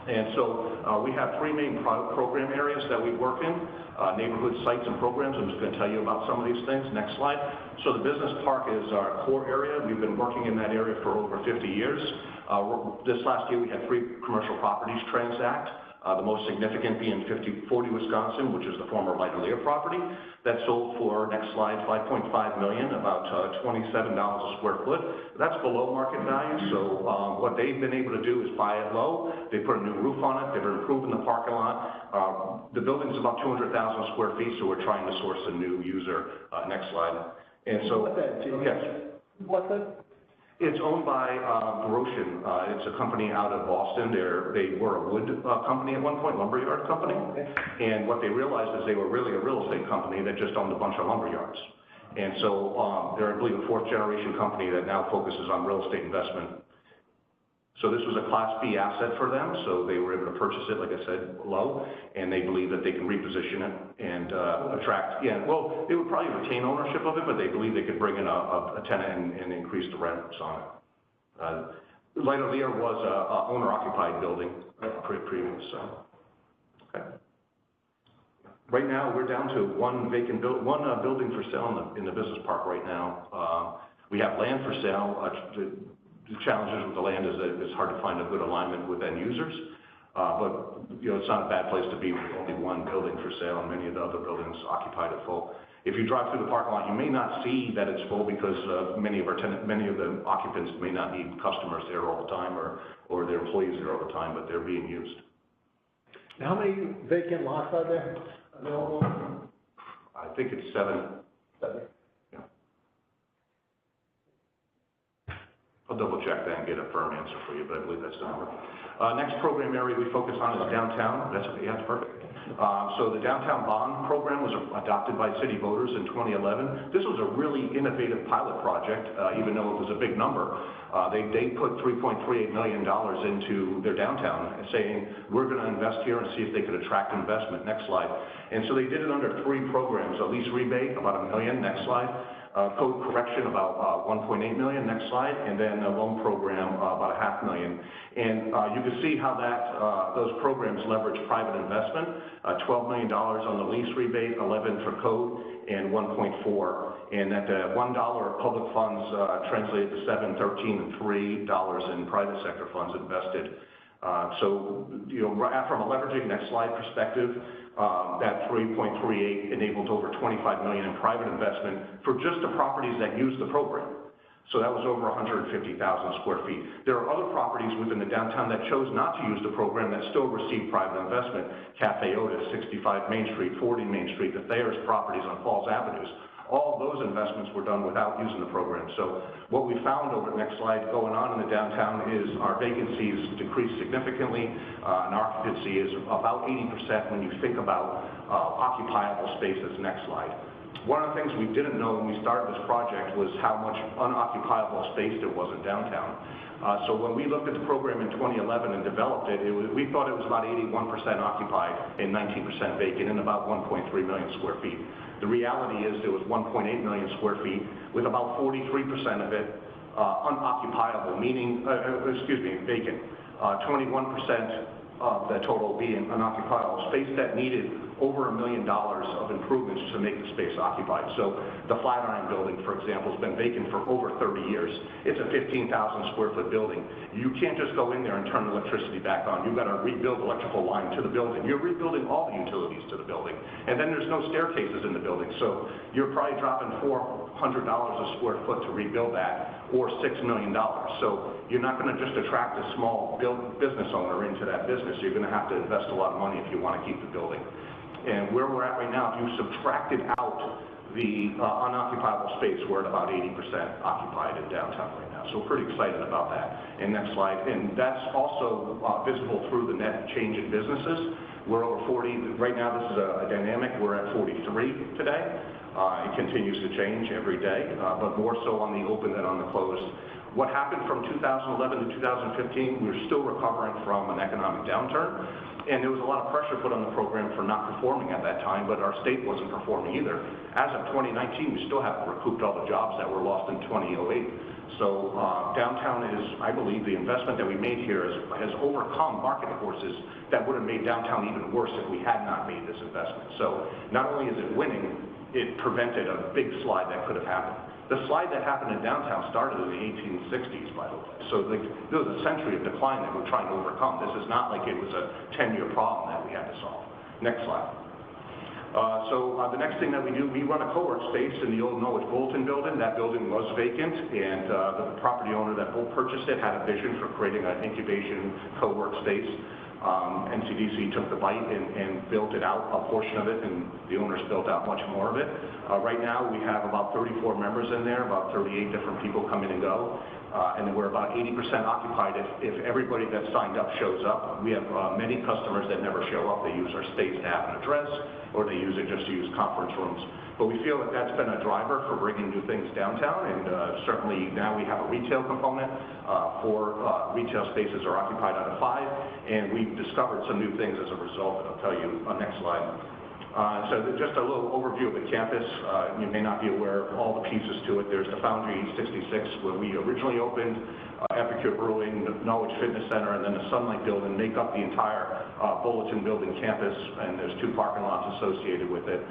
S13: And so we have 3 main program areas that we work in, neighborhood sites and programs. I'm just going to tell you about some of these things. Next slide. So the business park is our core area. We've been working in that area for over 50 years. This last year we had 3 commercial properties transact. The most significant being 5040 Wisconsin, which is the former Lighterlier property, that sold for, next slide, $5.5 million, about $27 a square foot. That's below market value, so what they've been able to do is buy it low. They put a new roof on it. They've improved the parking lot. The building's about 200,000 square feet, so we're trying to source a new user. Next slide. And so, yes.
S1: What's that?
S13: It's owned by Groshen. It's a company out of Boston. They were a wood company at one point, lumberyard company. And what they realized is they were really a real estate company that just owned a bunch of lumberyards. And so they're, I believe, a 4th generation company that now focuses on real estate investment. So this was a Class B asset for them, so they were able to purchase it, like I said, low, and they believe that they can reposition it and attract, well, they would probably retain ownership of it, but they believe they could bring in a tenant and increase the rents on it. Light-O-Lear was a owner-occupied building previous, so, okay. Right now, we're down to one building for sale in the business park right now. We have land for sale. The challenges with the land is that it's hard to find a good alignment with end users, but it's not a bad place to be with only one building for sale and many of the other buildings occupied at full. If you drive through the parking lot, you may not see that it's full because many of the occupants may not need customers there all the time or their employees there all the time, but they're being used.
S1: How many vacant lots are there?
S13: I think it's 7. I'll double check that and get a firm answer for you, but I believe that's the number. Next program area we focus on is downtown. That's perfect. So the downtown bond program was adopted by city voters in 2011. This was a really innovative pilot project, even though it was a big number. They put $3.38 million into their downtown, saying, we're going to invest here and see if they could attract investment. Next slide. And so they did it under 3 programs, a lease rebate, about $1 million. Next slide. Code correction, about $1.8 million. Next slide. And then a loan program, about $500,000. And you can see how those programs leverage private investment, $12 million on the lease rebate, 11 for code, and 1.4. And that $1 of public funds translated to 7, 13, and $3 in private sector funds invested. So, from a leveraging, next slide perspective, that 3.38 enabled over $25 million in private investment for just the properties that use the program. So that was over 150,000 square feet. There are other properties within the downtown that chose not to use the program that still received private investment. Cafe Otis, 65 Main Street, 40 Main Street, the Thayer's properties on Falls Avenues. All of those investments were done without using the program. So what we found over the next slide going on in the downtown is our vacancies decreased significantly, and occupancy is about 80% when you think about occupiable spaces. Next slide. One of the things we didn't know when we started this project was how much unoccupiable space there was in downtown. So when we looked at the program in 2011 and developed it, we thought it was about 81% occupied and 19% vacant and about 1.3 million square feet. The reality is there was 1.8 million square feet with about 43% of it unoccupiable, meaning, vacant. 21% of the total being unoccupiable, space that needed over $1 million of improvements to make the space occupied. So the Flatiron building, for example, has been vacant for over 30 years. It's a 15,000 square foot building. You can't just go in there and turn the electricity back on. You've got to rebuild electrical line to the building. You're rebuilding all the utilities to the building. And then there's no staircases in the building. So you're probably dropping $400 a square foot to rebuild that, or $6 million. So you're not going to just attract a small business owner into that business. You're going to have to invest a lot of money if you want to keep the building. And where we're at right now, if you subtracted out the unoccupiable space, we're at about 80% occupied in downtown right now. So we're pretty excited about that. And next slide. And that's also visible through the net change in businesses. We're over 40. Right now, this is a dynamic. We're at 43 today. It continues to change every day, but more so on the open than on the closed. What happened from 2011 to 2015, we were still recovering from an economic downturn. And there was a lot of pressure put on the program for not performing at that time, but our state wasn't performing either. As of 2019, we still haven't recouped all the jobs that were lost in 2008. So downtown is, I believe, the investment that we made here has overcome market forces that would have made downtown even worse if we had not made this investment. So not only is it winning, it prevented a big slide that could have happened. The slide that happened in downtown started in the 1860s, by the way. So there was a century of decline that we're trying to overcome. This is not like it was a 10-year problem that we had to solve. Next slide. The next thing that we do, we run a co-work space in the old Norwich Bulletin building. That building was vacant, and the property owner that purchased it had a vision for creating an incubation co-work space. NCDC took the bite and built it out, a portion of it, and the owners built out much more of it. Right now, we have about 34 members in there, about 38 different people come in and go, and we're about 80% occupied if everybody that signed up shows up. We have many customers that never show up. They use our space to have an address, or they use it just to use conference rooms. But we feel that that's been a driver for bringing new things downtown, and certainly now we have a retail component. 4 retail spaces are occupied out of 5, and we've discovered some new things as a result that I'll tell you on next slide. So just a little overview of the campus. You may not be aware of all the pieces to it. There's the Foundry 66, where we originally opened, Epicure Brewing, the Norwich Fitness Center, and then the Sunlight Building make up the entire Bulletin Building campus, and there's 2 parking lots associated with it.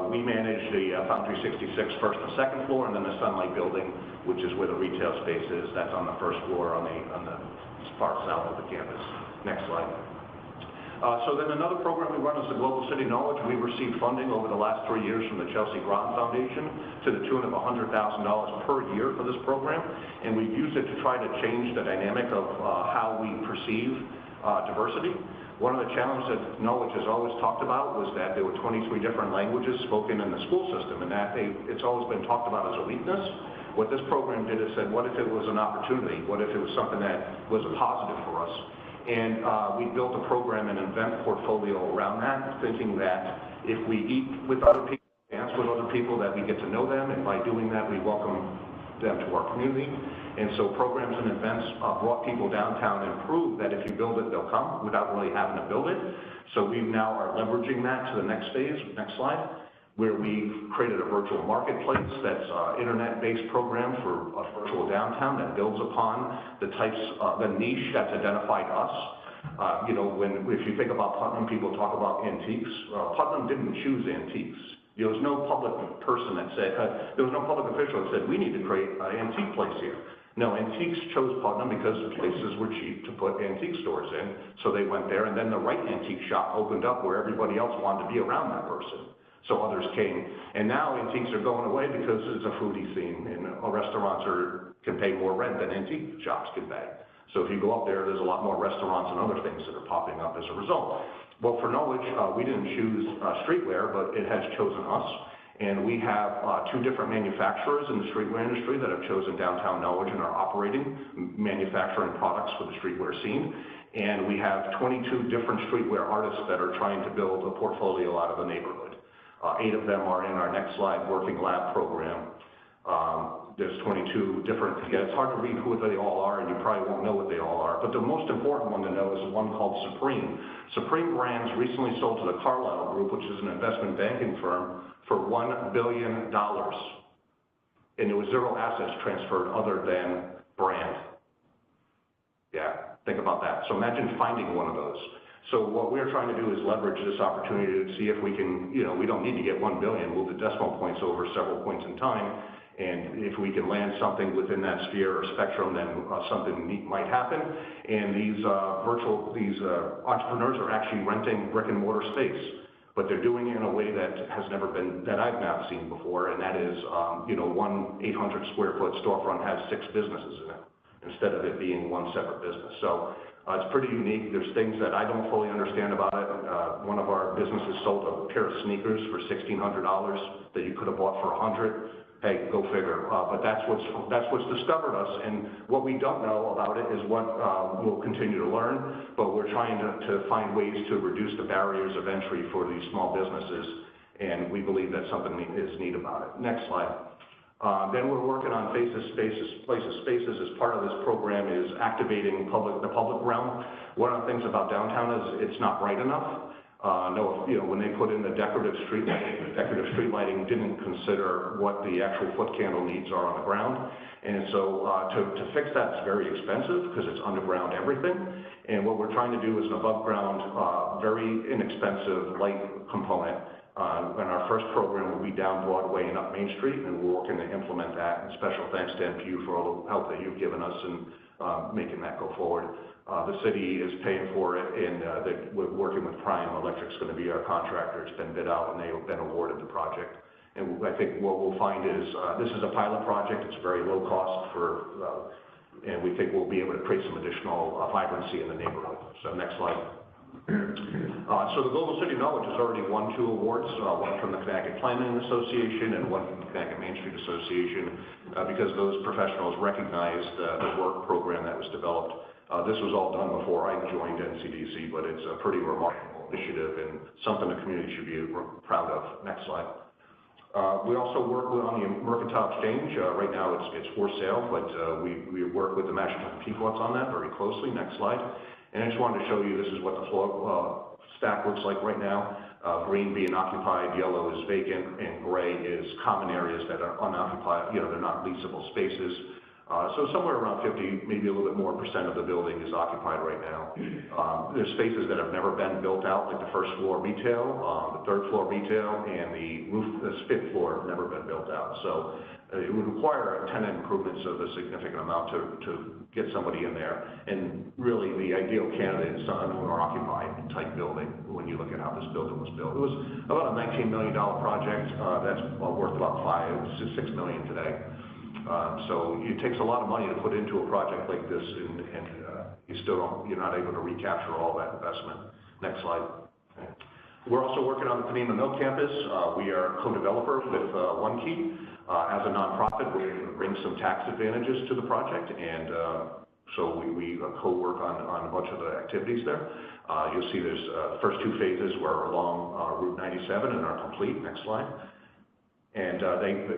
S13: We manage the Foundry 66 first and second floor, and then the Sunlight Building, which is where the retail space is. That's on the first floor on the far south of the campus. Next slide. So then another program we run is the Global City Knowledge. We received funding over the last 3 years from the Chelsea Grant Foundation to the tune of $100,000 per year for this program, and we've used it to try to change the dynamic of how we perceive diversity. One of the challenges that Norwich has always talked about was that there were 23 different languages spoken in the school system, and that it's always been talked about as a weakness. What this program did is said, what if it was an opportunity? What if it was something that was a positive for us? And we built a program and event portfolio around that, thinking that if we eat with other people, dance with other people, that we get to know them, and by doing that, we welcome them to our community. And so programs and events brought people downtown and proved that if you build it, they'll come without really having to build it. So we now are leveraging that to the next phase, next slide, where we've created a virtual marketplace that's an internet-based program for a virtual downtown that builds upon the types, the niche that's identified us. You know, if you think about Putnam, people talk about antiques. Putnam didn't choose antiques. There was no public person that said, there was no public official that said, we need to create an antique place here. No, Antiques chose Putnam because places were cheap to put antique stores in, so they went there, and then the right antique shop opened up where everybody else wanted to be around that person. So others came, and now antiques are going away because it's a foodie scene, and restaurants can pay more rent than antique shops can pay. So if you go up there, there's a lot more restaurants and other things that are popping up as a result. Well, for Norwich, we didn't choose streetwear, but it has chosen us, and we have 2 different manufacturers in the streetwear industry that have chosen downtown Norwich and are operating, manufacturing products for the streetwear scene. And we have 22 different streetwear artists that are trying to build a portfolio out of the neighborhood. 8 of them are in our next slide working lab program. There's 22 different, it's hard to read who they all are, and you probably won't know what they all are, but the most important one to know is one called Supreme. Supreme Brands recently sold to the Carlyle Group, which is an investment banking firm, for $1 billion. And there was 0 assets transferred other than brand. Yeah, think about that. So imagine finding one of those. So what we're trying to do is leverage this opportunity to see if we can, you know, we don't need to get 1 billion, move the decimal points over several points in time, and if we can land something within that sphere or spectrum, then something neat might happen. And these entrepreneurs are actually renting brick and mortar space, but they're doing it in a way that has never been, that I've not seen before, and that is, you know, one 800 square foot storefront has 6 businesses in it, instead of it being one separate business. So it's pretty unique. There's things that I don't fully understand about it. One of our businesses sold a pair of sneakers for $1,600 that you could have bought for $100. Hey, go figure. But that's what's discovered us. And what we don't know about it is what we'll continue to learn. But we're trying to find ways to reduce the barriers of entry for these small businesses. And we believe that something is neat about it. Next slide. Then we're working on places. As part of this program is activating the public realm. One of the things about downtown is it's not bright enough. You know, when they put in the decorative street lighting didn't consider what the actual foot candle needs are on the ground. And so to fix that is very expensive because it's underground everything. And what we're trying to do is an above ground, very inexpensive light component. And our first program will be down Broadway and up Main Street, and we're working to implement that. And special thanks to MPU for all the help that you've given us in making that go forward. The city is paying for it, and we're working with Prime. Electric's going to be our contractor. It's been bid out, and they've been awarded the project. And I think what we'll find is this is a pilot project. It's very low cost and we think we'll be able to create some additional vibrancy in the neighborhood. So next slide. So the Global City Knowledge has already won 2 awards, one from the Connecticut Planning Association and one from the Connecticut Main Street Association, because those professionals recognized the work program that was developed. This was all done before I joined NCDC, but it's a pretty remarkable initiative and something the community should be proud of. Next slide. We also work on the Mercantile Exchange. Right now it's for sale, but we work with the Masterton Pequots on that very closely. Next slide. And I just wanted to show you, this is what the floor stack looks like right now. Green being occupied, yellow is vacant, and gray is common areas that are unoccupied, they're not leasable spaces. So somewhere around 50, maybe a little bit more percent of the building is occupied right now. There's spaces that have never been built out, like the first floor retail, the third floor retail, and the fifth floor have never been built out. So it would require tenant improvements of a significant amount to get somebody in there. And really, the ideal candidate is an owner-occupied type building when you look at how this building was built. It was about a $19 million project. That's worth about $5 to $6 million today. So it takes a lot of money to put into a project like this, and you're not able to recapture all that investment. Next slide. Okay. We're also working on the Panema Mill campus. We are a co-developer with One Key. As a nonprofit, we're going to bring some tax advantages to the project, and so we co-work on a bunch of the activities there. You'll see there's first two phases were along Route 97 and are complete. Next slide. And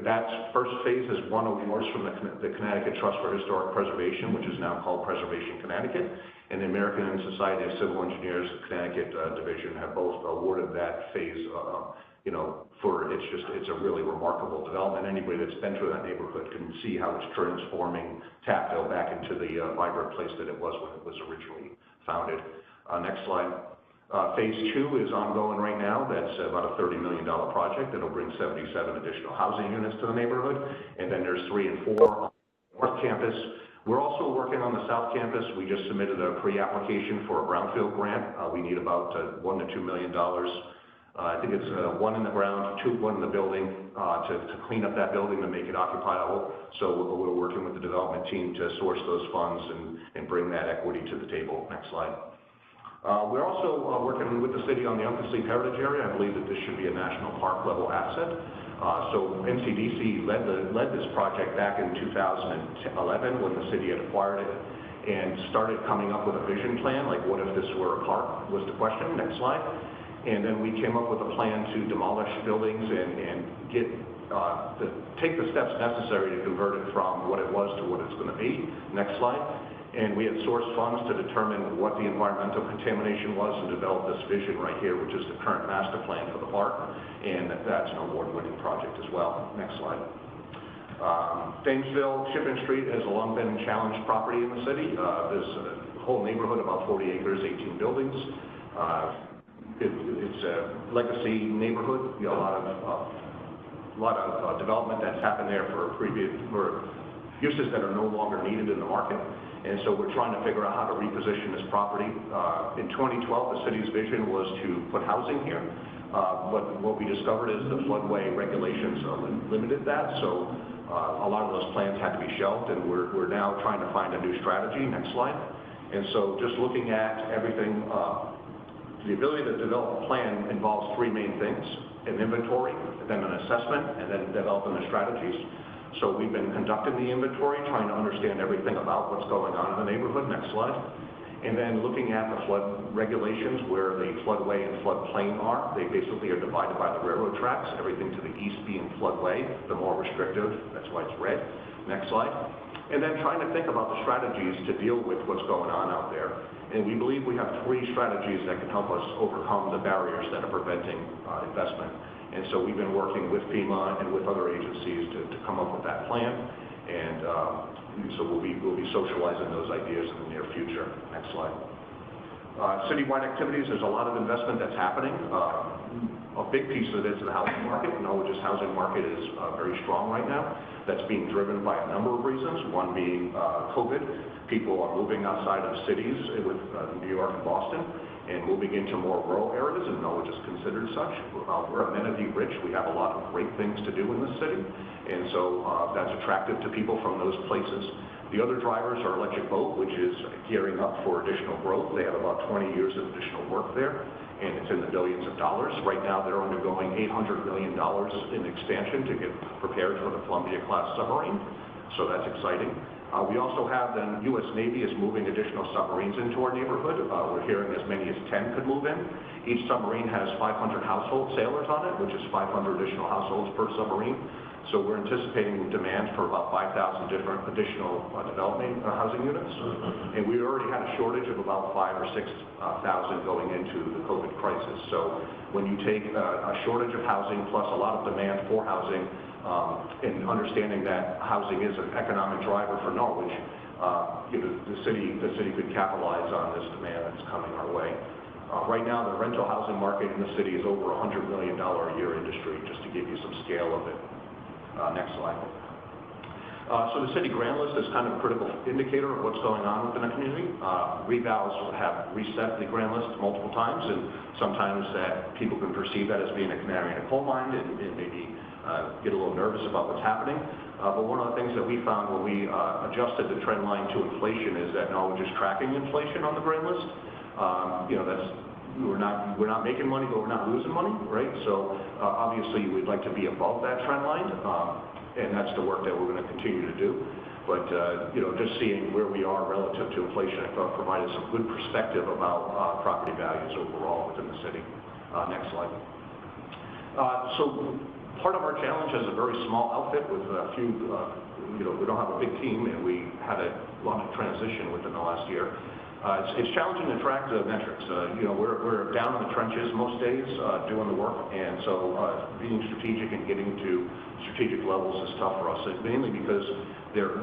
S13: that first phase has won awards from the Connecticut Trust for Historic Preservation, which is now called Preservation Connecticut, and the American Society of Civil Engineers Connecticut division have both awarded that phase. It's a really remarkable development. Anybody that's been through that neighborhood can see how it's transforming Tapville back into the vibrant place that it was when it was originally founded. Next slide. Phase 2 is ongoing right now. That's about a $30 million project that'll bring 77 additional housing units to the neighborhood. And then there's 3 and 4 on the North Campus. We're also working on the South Campus. We just submitted a pre-application for a brownfield grant. We need about $1 to $2 million. I think it's 1 in the ground, 1 in the building to clean up that building to make it occupiable. So we're working with the development team to source those funds and bring that equity to the table. Next slide. We're also working with the city on the Uncaslee Heritage Area. I believe that this should be a national park level asset. So NCDC led this project back in 2011 when the city had acquired it and started coming up with a vision plan, like what if this were a park, was the question. Next slide. And then we came up with a plan to demolish buildings and take the steps necessary to convert it from what it was to what it's going to be. Next slide. And we had sourced funds to determine what the environmental contamination was and develop this vision right here, which is the current master plan for the park. And that's an award-winning project as well. Next slide. Thamesville, Shipping Street has long been a challenged property in the city. There's a whole neighborhood, about 40 acres, 18 buildings. It's a legacy neighborhood. A lot of development that's happened there for uses that are no longer needed in the market. And so we're trying to figure out how to reposition this property. In 2012, the city's vision was to put housing here. But what we discovered is the floodway regulations limited that. So a lot of those plans had to be shelved, and we're now trying to find a new strategy. Next slide. And so just looking at everything, the ability to develop a plan involves 3 main things: an inventory, then an assessment, and then developing the strategies. So we've been conducting the inventory, trying to understand everything about what's going on in the neighborhood. Next slide. And then looking at the flood regulations, where the floodway and floodplain are. They basically are divided by the railroad tracks, everything to the east being floodway, the more restrictive, that's why it's red. Next slide. And then trying to think about the strategies to deal with what's going on out there. And we believe we have 3 strategies that can help us overcome the barriers that are preventing investment. And so we've been working with FEMA and with other agencies to come up with that plan. And so we'll be socializing those ideas in the near future. Next slide. Citywide activities, there's a lot of investment that's happening. A big piece of it is the housing market. Norwich's housing market is very strong right now. That's being driven by a number of reasons. One being COVID. People are moving outside of cities with New York and Boston and moving into more rural areas, and Norwich is considered such. We're amenity rich. We have a lot of great things to do in this city, and so that's attractive to people from those places. The other drivers are electric boat, which is gearing up for additional growth. They have about 20 years of additional work there, and it's in the billions of dollars. Right now, they're undergoing $800 million in expansion to get prepared for the Columbia-class submarine, so that's exciting. We also have the U.S. Navy is moving additional submarines into our neighborhood. We're hearing as many as 10 could move in. Each submarine has 500 household sailors on it, which is 500 additional households per submarine. So we're anticipating demand for about 5,000 different additional development housing units. And we already had a shortage of about 5,000 or 6,000 going into the COVID crisis. So when you take a shortage of housing plus a lot of demand for housing, and understanding that housing is an economic driver for Norwich, the city could capitalize on this demand that's coming our way. Right now, the rental housing market in the city is over $100 million a year industry, just to give you some scale of it. Next slide. So the city grand list is kind of a critical indicator of what's going on within a community. Revals have reset the grand list multiple times, and sometimes that people can perceive that as being a canary in a coal mine and maybe get a little nervous about what's happening. But one of the things that we found when we adjusted the trend line to inflation is that Norwich is tracking inflation on the grand list. We're not making money, but we're not losing money, right? So obviously we'd like to be above that trend line, and that's the work that we're going to continue to do. But just seeing where we are relative to inflation, I thought provided some good perspective about property values overall within the city. Next slide. So part of our challenge as a very small outfit with a few, we don't have a big team, and we had a lot of transition within the last year. It's challenging to track the metrics. We're down in the trenches most days doing the work, and so being strategic and getting to strategic levels is tough for us, mainly because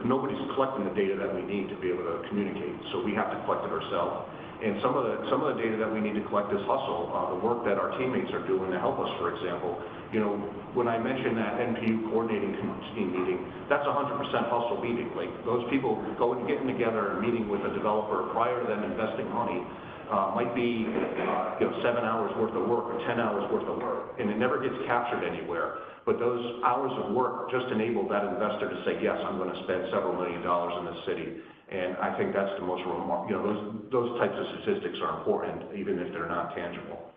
S13: nobody's collecting the data that we need to be able to communicate, so we have to collect it ourselves. And some of the data that we need to collect is hustle, the work that our teammates are doing to help us. For example, when I mentioned that NPU coordinating team meeting, that's 100% hustle meeting. Like those people getting together and meeting with a developer prior to them investing money might be 7 hours worth of work or 10 hours worth of work, and it never gets captured anywhere. But those hours of work just enable that investor to say, yes, I'm going to spend several $1 million in this city. And I think that's the most remarkable, those types of statistics are important, even if they're not tangible.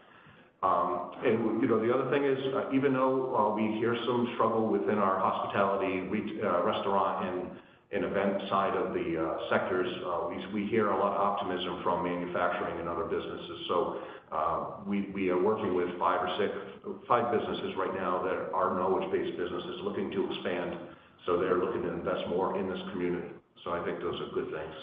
S13: And the other thing is, even though we hear some struggle within our hospitality, restaurant, and event side of the sectors, we hear a lot of optimism from manufacturing and other businesses. So we are working with 5 businesses right now that are Norwich-based businesses looking to expand. So they're looking to invest more in this community. So I think those are good things.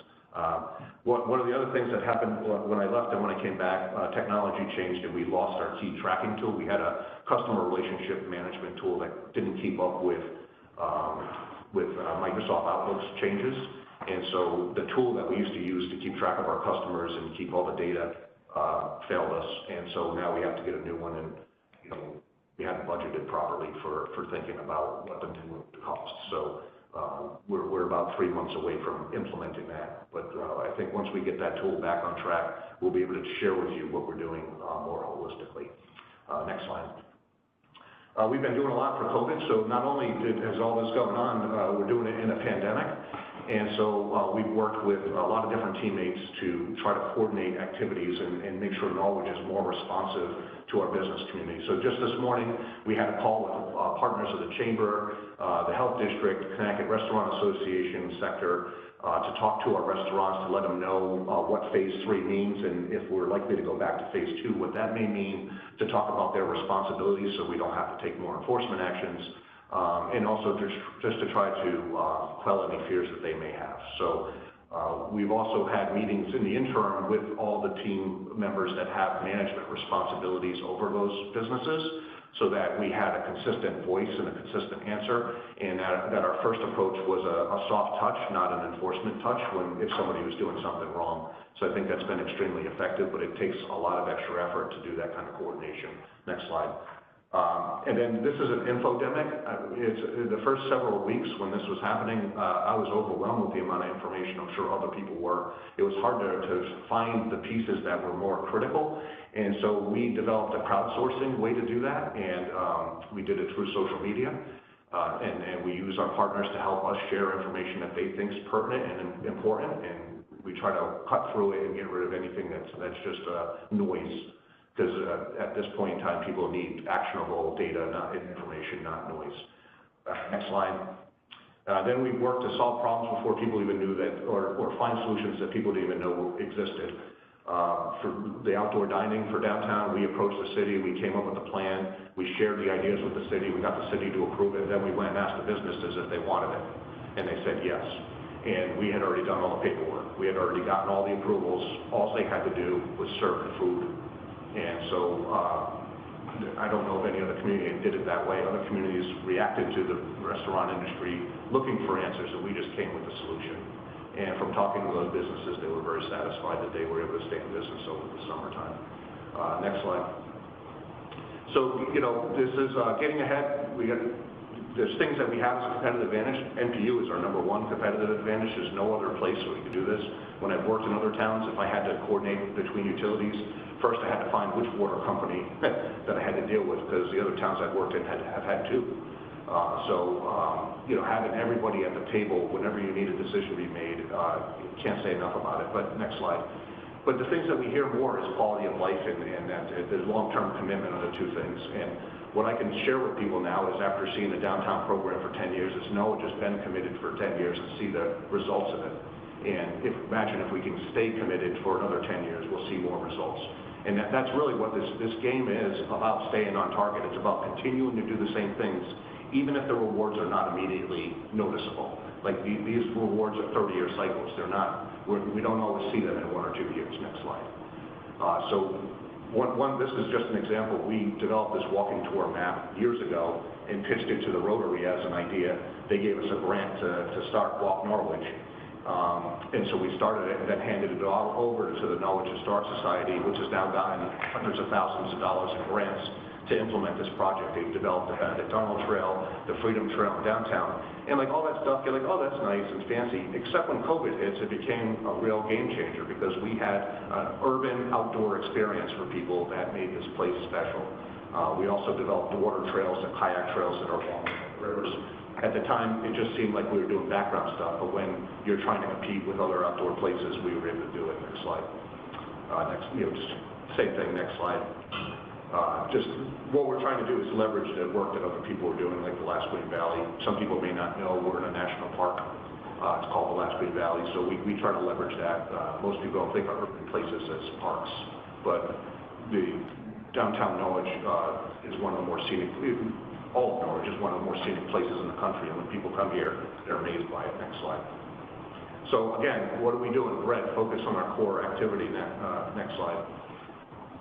S13: One of the other things that happened when I left and when I came back, technology changed and we lost our key tracking tool. We had a customer relationship management tool that didn't keep up with Microsoft Outlook's changes. And so the tool that we used to use to keep track of our customers and keep all the data failed us. And so now we have to get a new one, and we haven't budgeted properly for thinking about what the new costs. So we're about 3 months away from implementing that. But I think once we get that tool back on track, we'll be able to share with you what we're doing more holistically. Next slide. We've been doing a lot for COVID, so not only has all this going on, we're doing it in a pandemic. And so we've worked with a lot of different teammates to try to coordinate activities and make sure Norwich is more responsive to our business community. So just this morning, we had a call with partners of the Chamber, the Health District, Connecticut Restaurant Association sector, to talk to our restaurants, to let them know what phase 3 means, and if we're likely to go back to phase 2, what that may mean, to talk about their responsibilities so we don't have to take more enforcement actions, and also just to try to quell any fears that they may have. So we've also had meetings in the interim with all the team members that have management responsibilities over those businesses, so that we had a consistent voice and a consistent answer, and that our first approach was a soft touch, not an enforcement touch, if somebody was doing something wrong. So I think that's been extremely effective, but it takes a lot of extra effort to do that kind of coordination. Next slide. And then this is an infodemic. The first several weeks when this was happening, I was overwhelmed with the amount of information. I'm sure other people were. It was hard to find the pieces that were more critical. And so we developed a crowdsourcing way to do that, and we did it through social media. And we use our partners to help us share information that they think is pertinent and important. And we try to cut through it and get rid of anything that's just noise. Because at this point in time, people need actionable data, not information, not noise. Next slide. Then we worked to solve problems before people even knew that, or find solutions that people didn't even know existed. For the outdoor dining for downtown, we approached the city, we came up with a plan, we shared the ideas with the city, we got the city to approve it, then we went and asked the businesses if they wanted it, and they said yes. And we had already done all the paperwork. We had already gotten all the approvals. All they had to do was serve the food. And so I don't know if any other community did it that way. Other communities reacted to the restaurant industry looking for answers, and we just came with the solution. And from talking to those businesses, they were very satisfied that they were able to stay in business over the summertime. Next slide. So, you know, this is getting ahead. There's things that we have as a competitive advantage. NPU is our #1 competitive advantage. There's no other place where we can do this. When I've worked in other towns, if I had to coordinate between utilities, first I had to find which water company that I had to deal with, because the other towns I've worked in have had two. You know, having everybody at the table whenever you need a decision to be made, can't say enough about it. But next slide. But the things that we hear more is quality of life and that the long-term commitment are the two things. And what I can share with people now is, after seeing the downtown program for 10 years, is Noah just been committed for 10 years and see the results of it. And imagine if we can stay committed for another 10 years, we'll see more results. And that's really what this game is about, staying on target. It's about continuing to do the same things, even if the rewards are not immediately noticeable. Like these rewards are 30-year cycles. They're not, we don't always see them in 1 or 2 years. Next slide. This is just an example. We developed this walking tour map years ago and pitched it to the Rotary as an idea. They gave us a grant to start Walk Norwich. And so we started it and then handed it all over to the Norwich Historic Society, which has now gotten hundreds of thousands of dollars in grants to implement this project. They've developed the Donald Trail, the Freedom Trail in downtown. And like all that stuff, you're like, oh, that's nice and fancy. Except when COVID hits, it became a real game changer, because we had an urban outdoor experience for people that made this place special. We also developed the water trails and kayak trails that are along the rivers. At the time, it just seemed like we were doing background stuff, but when you're trying to compete with other outdoor places, we were able to do it. Next slide. Next, you know, just same thing, next slide. Just what we're trying to do is leverage the work that other people are doing, like the Lasquenet Valley. Some people may not know we're in a national park. It's called the Lasquenet Valley, so we try to leverage that. Most people don't think of urban places as parks, but the downtown Norwich is one of the more scenic, all of Norwich is one of the more scenic places in the country, and when people come here, they're amazed by it. Next slide. So again, what are we doing? Red, focus on our core activity. Next slide.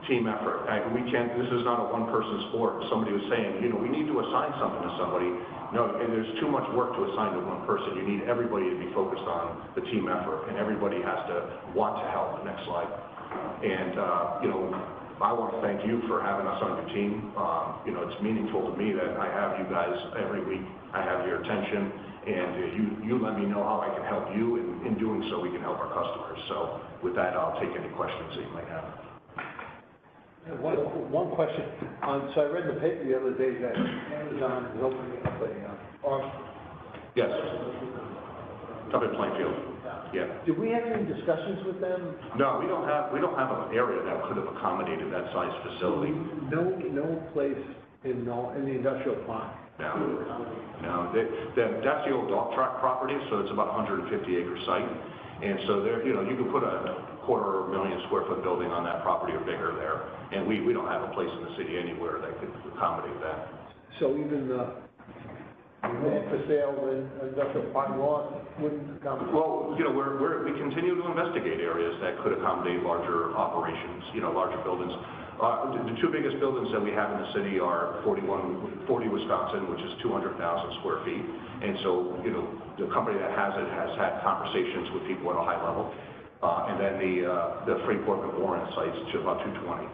S13: Team effort. This is not a one-person sport. Somebody was saying, you know, we need to assign something to somebody. No, and there's too much work to assign to one person. You need everybody to be focused on the team effort, and everybody has to want to help. Next slide. And, you know, I want to thank you for having us on your team. You know, it's meaningful to me that I have you guys every week. I have your attention, and you let me know how I can help you, and in doing so, we can help our customers. So with that, I'll take any questions that you might have.
S1: One question. So I read in the paper the other day that Amazon is opening up a farm.
S13: Yes. Up in Plainfield. Yeah.
S1: Did we have any discussions with them?
S13: No, we don't have an area that could have accommodated that size facility.
S1: No place in the industrial park.
S13: No. That's the old dog track property, so it's about 150-acre site. And so there, you know, you could put a 250,000 square foot building on that property or bigger there. And we don't have a place in the city anywhere that could accommodate that.
S1: So even the land for sale in industrial parking lot wouldn't accommodate?
S13: Well, you know, we continue to investigate areas that could accommodate larger operations, you know, larger buildings. The two biggest buildings that we have in the city are 40 Wisconsin, which is 200,000 square feet. And so, you know, the company that has it has had conversations with people at a high level. And then the Freeport and Warren sites to about 220.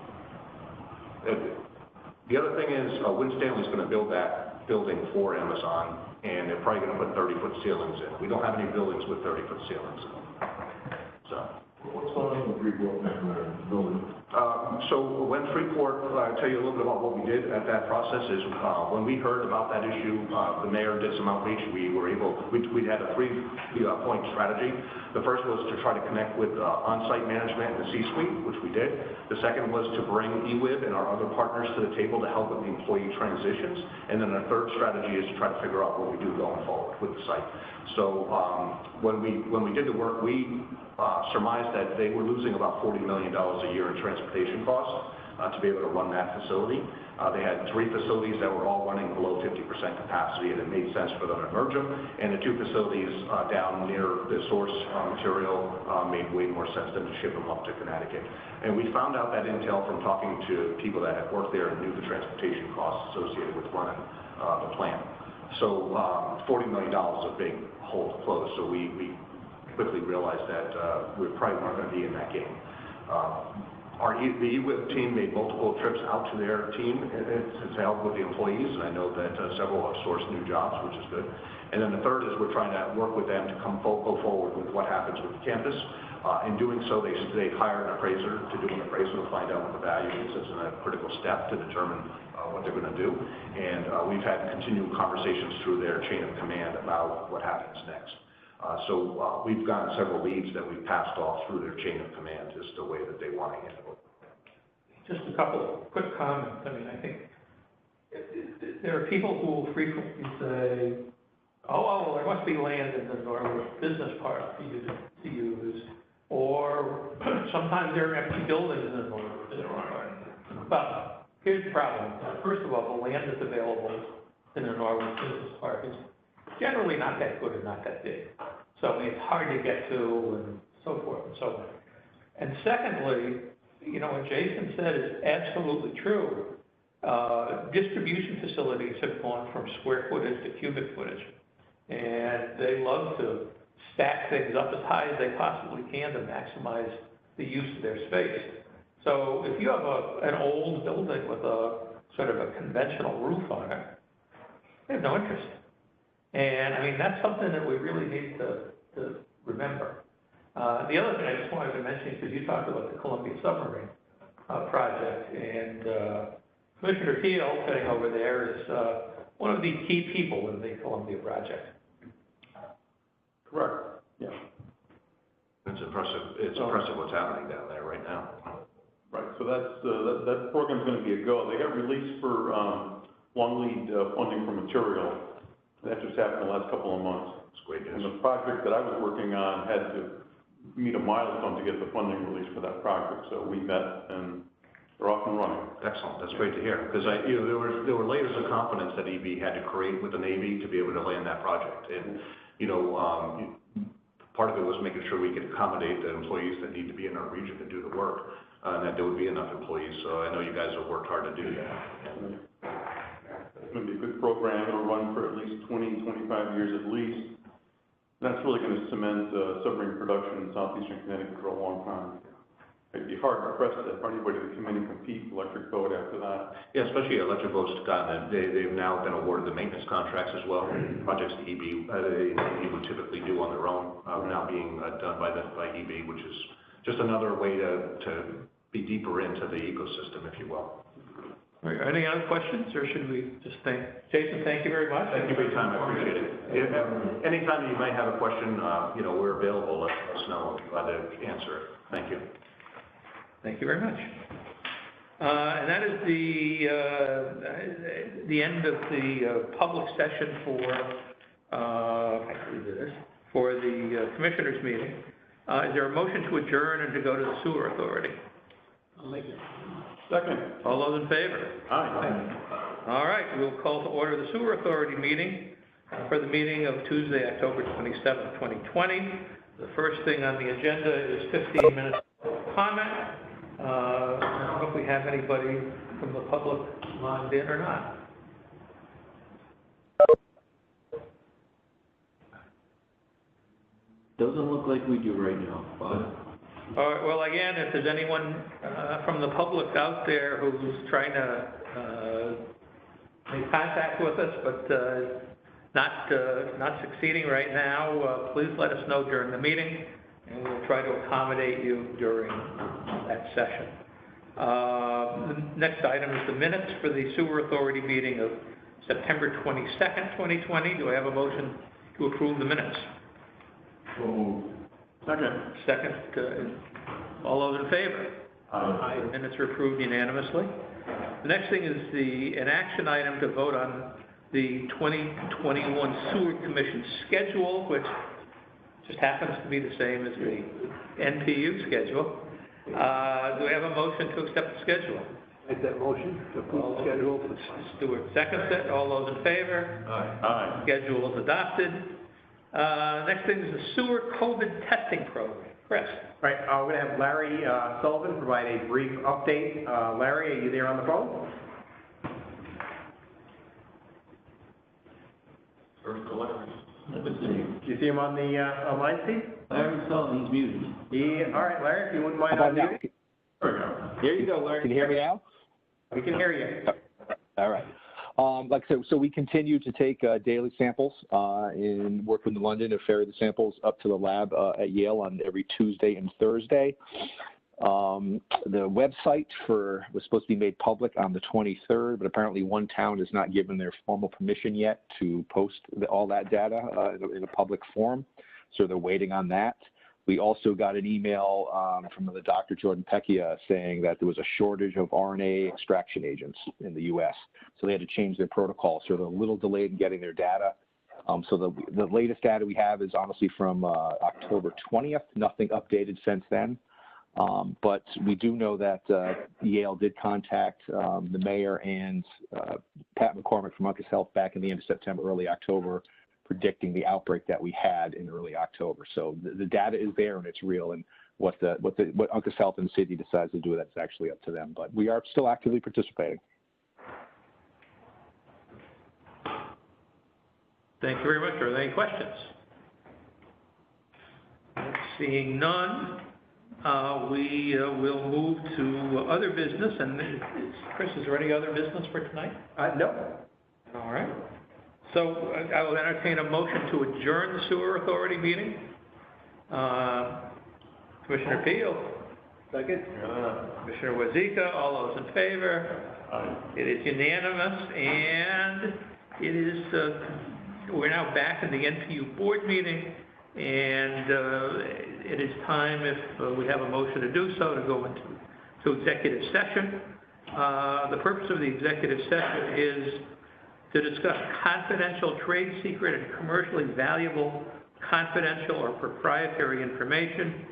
S13: The other thing is, Win Stanley's going to build that building for Amazon, and they're probably going to put 30-foot ceilings in. We don't have any buildings with 30-foot ceilings in them. So.
S11: What's going on with Freeport building?
S13: So when Freeport, I'll tell you a little bit about what we did at that process is, when we heard about that issue, the mayor did some outreach. We had a three-point strategy. The first was to try to connect with on-site management and the C-suite, which we did. The second was to bring EWIB and our other partners to the table to help with the employee transitions. And then the third strategy is to try to figure out what we do going forward with the site. So when we did the work, we surmised that they were losing about $40 million a year in transportation costs to be able to run that facility. They had 3 facilities that were all running below 50% capacity, and it made sense for them to merge them. And the 2 facilities down near the source material made way more sense than to ship them up to Connecticut. And we found out that intel from talking to people that had worked there and knew the transportation costs associated with running the plant. So $40 million is a big hole to close. So we quickly realized that we probably weren't going to be in that game. The EWIB team made multiple trips out to their team to help with the employees, and I know that several have sourced new jobs, which is good. And then the third is we're trying to work with them to go forward with what happens with the campus. In doing so, they hired an appraiser to do an appraisal to find out what the value is. It's a critical step to determine what they're going to do. And we've had continual conversations through their chain of command about what happens next. So we've gotten several leads that we've passed off through their chain of command as the way that they want to handle it.
S3: Just a couple of quick comments. I mean, I think there are people who will frequently say, oh, there must be land in the Norwich business park for you to use, or sometimes there are empty buildings in the Norwich. But here's the problem. First of all, the land that's available in the Norwich business park is generally not that good and not that big. So I mean, it's hard to get to and so forth and so on. And secondly, you know, what Jason said is absolutely true. Distribution facilities have gone from square footage to cubic footage. And they love to stack things up as high as they possibly can to maximize the use of their space. So if you have an old building with a sort of a conventional roof on it, they have no interest. And I mean, that's something that we really need to remember. The other thing I just wanted to mention, because you talked about the Columbia submarine project, and Commissioner Teal, sitting over there, is one of the key people in the Columbia project.
S7: Correct, yeah.
S13: It's impressive. It's impressive what's happening down there right now.
S7: Right, so that program's going to be a go. They got released for long lead funding for material. That just happened the last couple of months.
S13: It's great news.
S7: And the project that I was working on had to meet a milestone to get the funding released for that project. So we met and they're off and running.
S13: Excellent. That's great to hear. Because there were layers of confidence that EB had to create with the Navy to be able to land that project. And part of it was making sure we could accommodate the employees that need to be in our region to do the work, and that there would be enough employees. So I know you guys have worked hard to do that.
S7: It's going to be a good program. It'll run for at least 20, 25 years at least. That's really going to cement submarine production in southeastern Connecticut for a long time. It'd be hard to press that for anybody to come in and compete with electric boat after that.
S13: Yeah, especially electric boats. They've now been awarded the maintenance contracts as well. Projects the EB would typically do on their own, now being done by EB, which is just another way to be deeper into the ecosystem, if you will.
S3: All right, any other questions, or should we just thank Jason? Thank you very much.
S13: Thank you for your time. I appreciate it. Anytime you might have a question, we're available. Let us know. I'll be glad to answer it. Thank you.
S3: Thank you very much. And that is the end of the public session for the commissioners meeting. Is there a motion to adjourn and to go to the sewer authority?
S10: I'll make it.
S7: Second.
S3: All those in favor?
S7: Aye.
S3: All right, we'll call to order the sewer authority meeting for the meeting of Tuesday, October 27th, 2020. The first thing on the agenda is 15 minutes of comment. I don't know if we have anybody from the public logged in or not.
S4: Doesn't look like we do right now, Bob.
S3: All right, well, again, if there's anyone from the public out there who's trying to make contact with us, but not succeeding right now, please let us know during the meeting, and we'll try to accommodate you during that session. The next item is the minutes for the Sewer Authority meeting of September 22nd, 2020. Do I have a motion to approve the minutes?
S11: So moved. Second.
S3: Second, all those in favor?
S11: Aye.
S3: Minutes are approved unanimously. The next thing is an action item to vote on the 2021 Sewer Commission schedule, which just happens to be the same as the NPU schedule. Do we have a motion to accept the schedule?
S1: Make that motion to approve the schedule.
S3: Stewart seconds it. All those in favor?
S11: Aye. Aye.
S3: Schedule is adopted. Next thing is the sewer COVID testing program. Chris?
S5: Right, we're going to have Larry Sullivan provide a brief update. Larry, are you there on the phone?
S11: First to Larry.
S5: Do you see him on the line, Steve?
S4: Larry Sullivan, he's muted.
S5: Yeah, all right, Larry, if you wouldn't mind
S14: How about now?
S5: unmuting.
S11: There we go.
S5: Here you go, Larry.
S14: Can you hear me now?
S5: We can hear you.
S14: All right. Like I said, so we continue to take daily samples and work with London to ferry the samples up to the lab at Yale on every Tuesday and Thursday. The website was supposed to be made public on the 23rd, but apparently one town has not given their formal permission yet to post all that data in a public forum, so they're waiting on that. We also got an email from the Dr. Jordan Pecchia saying that there was a shortage of RNA extraction agents in the U.S., so they had to change their protocol. So they're a little delayed in getting their data. So the latest data we have is honestly from October 20th, nothing updated since then. But we do know that Yale did contact the mayor and Pat McCormick from Uncas Health back in the end of September, early October, predicting the outbreak that we had in early October. So the data is there and it's real, and what Uncas Health and the city decides to do, that's actually up to them. But we are still actively participating.
S3: Thank you very much. Are there any questions? Seeing none, we will move to other business. And Chris, is there any other business for tonight?
S5: No.
S3: All right. So I will entertain a motion to adjourn the Sewer Authority meeting. Commissioner Peel. Second. Commissioner Wazika. All those in favor?
S11: Aye.
S3: It is unanimous, and it is. We're now back in the NPU board meeting, and it is time, if we have a motion to do so, to go into executive session. The purpose of the executive session is to discuss confidential, trade secret, and commercially valuable confidential or proprietary information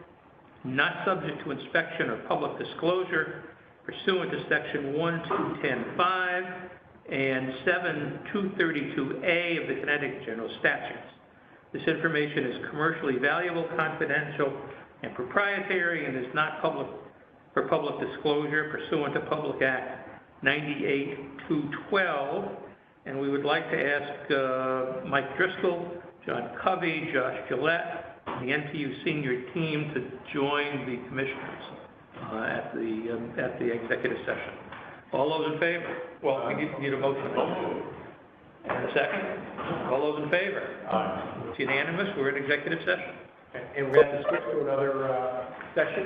S3: not subject to inspection or public disclosure pursuant to Section 12105 and 7232A of the Connecticut General Statutes. This information is commercially valuable, confidential, and proprietary, and is not for public disclosure pursuant to Public Act 98-212. And we would like to ask Mike Driscoll, John Covey, Josh Gillette, and the NPU senior team to join the commissioners at the executive session. All those in favor? Well, we need a motion. And a second? All those in favor?
S11: Aye.
S3: It's unanimous. We're in executive session.
S5: And we're going to switch to another session.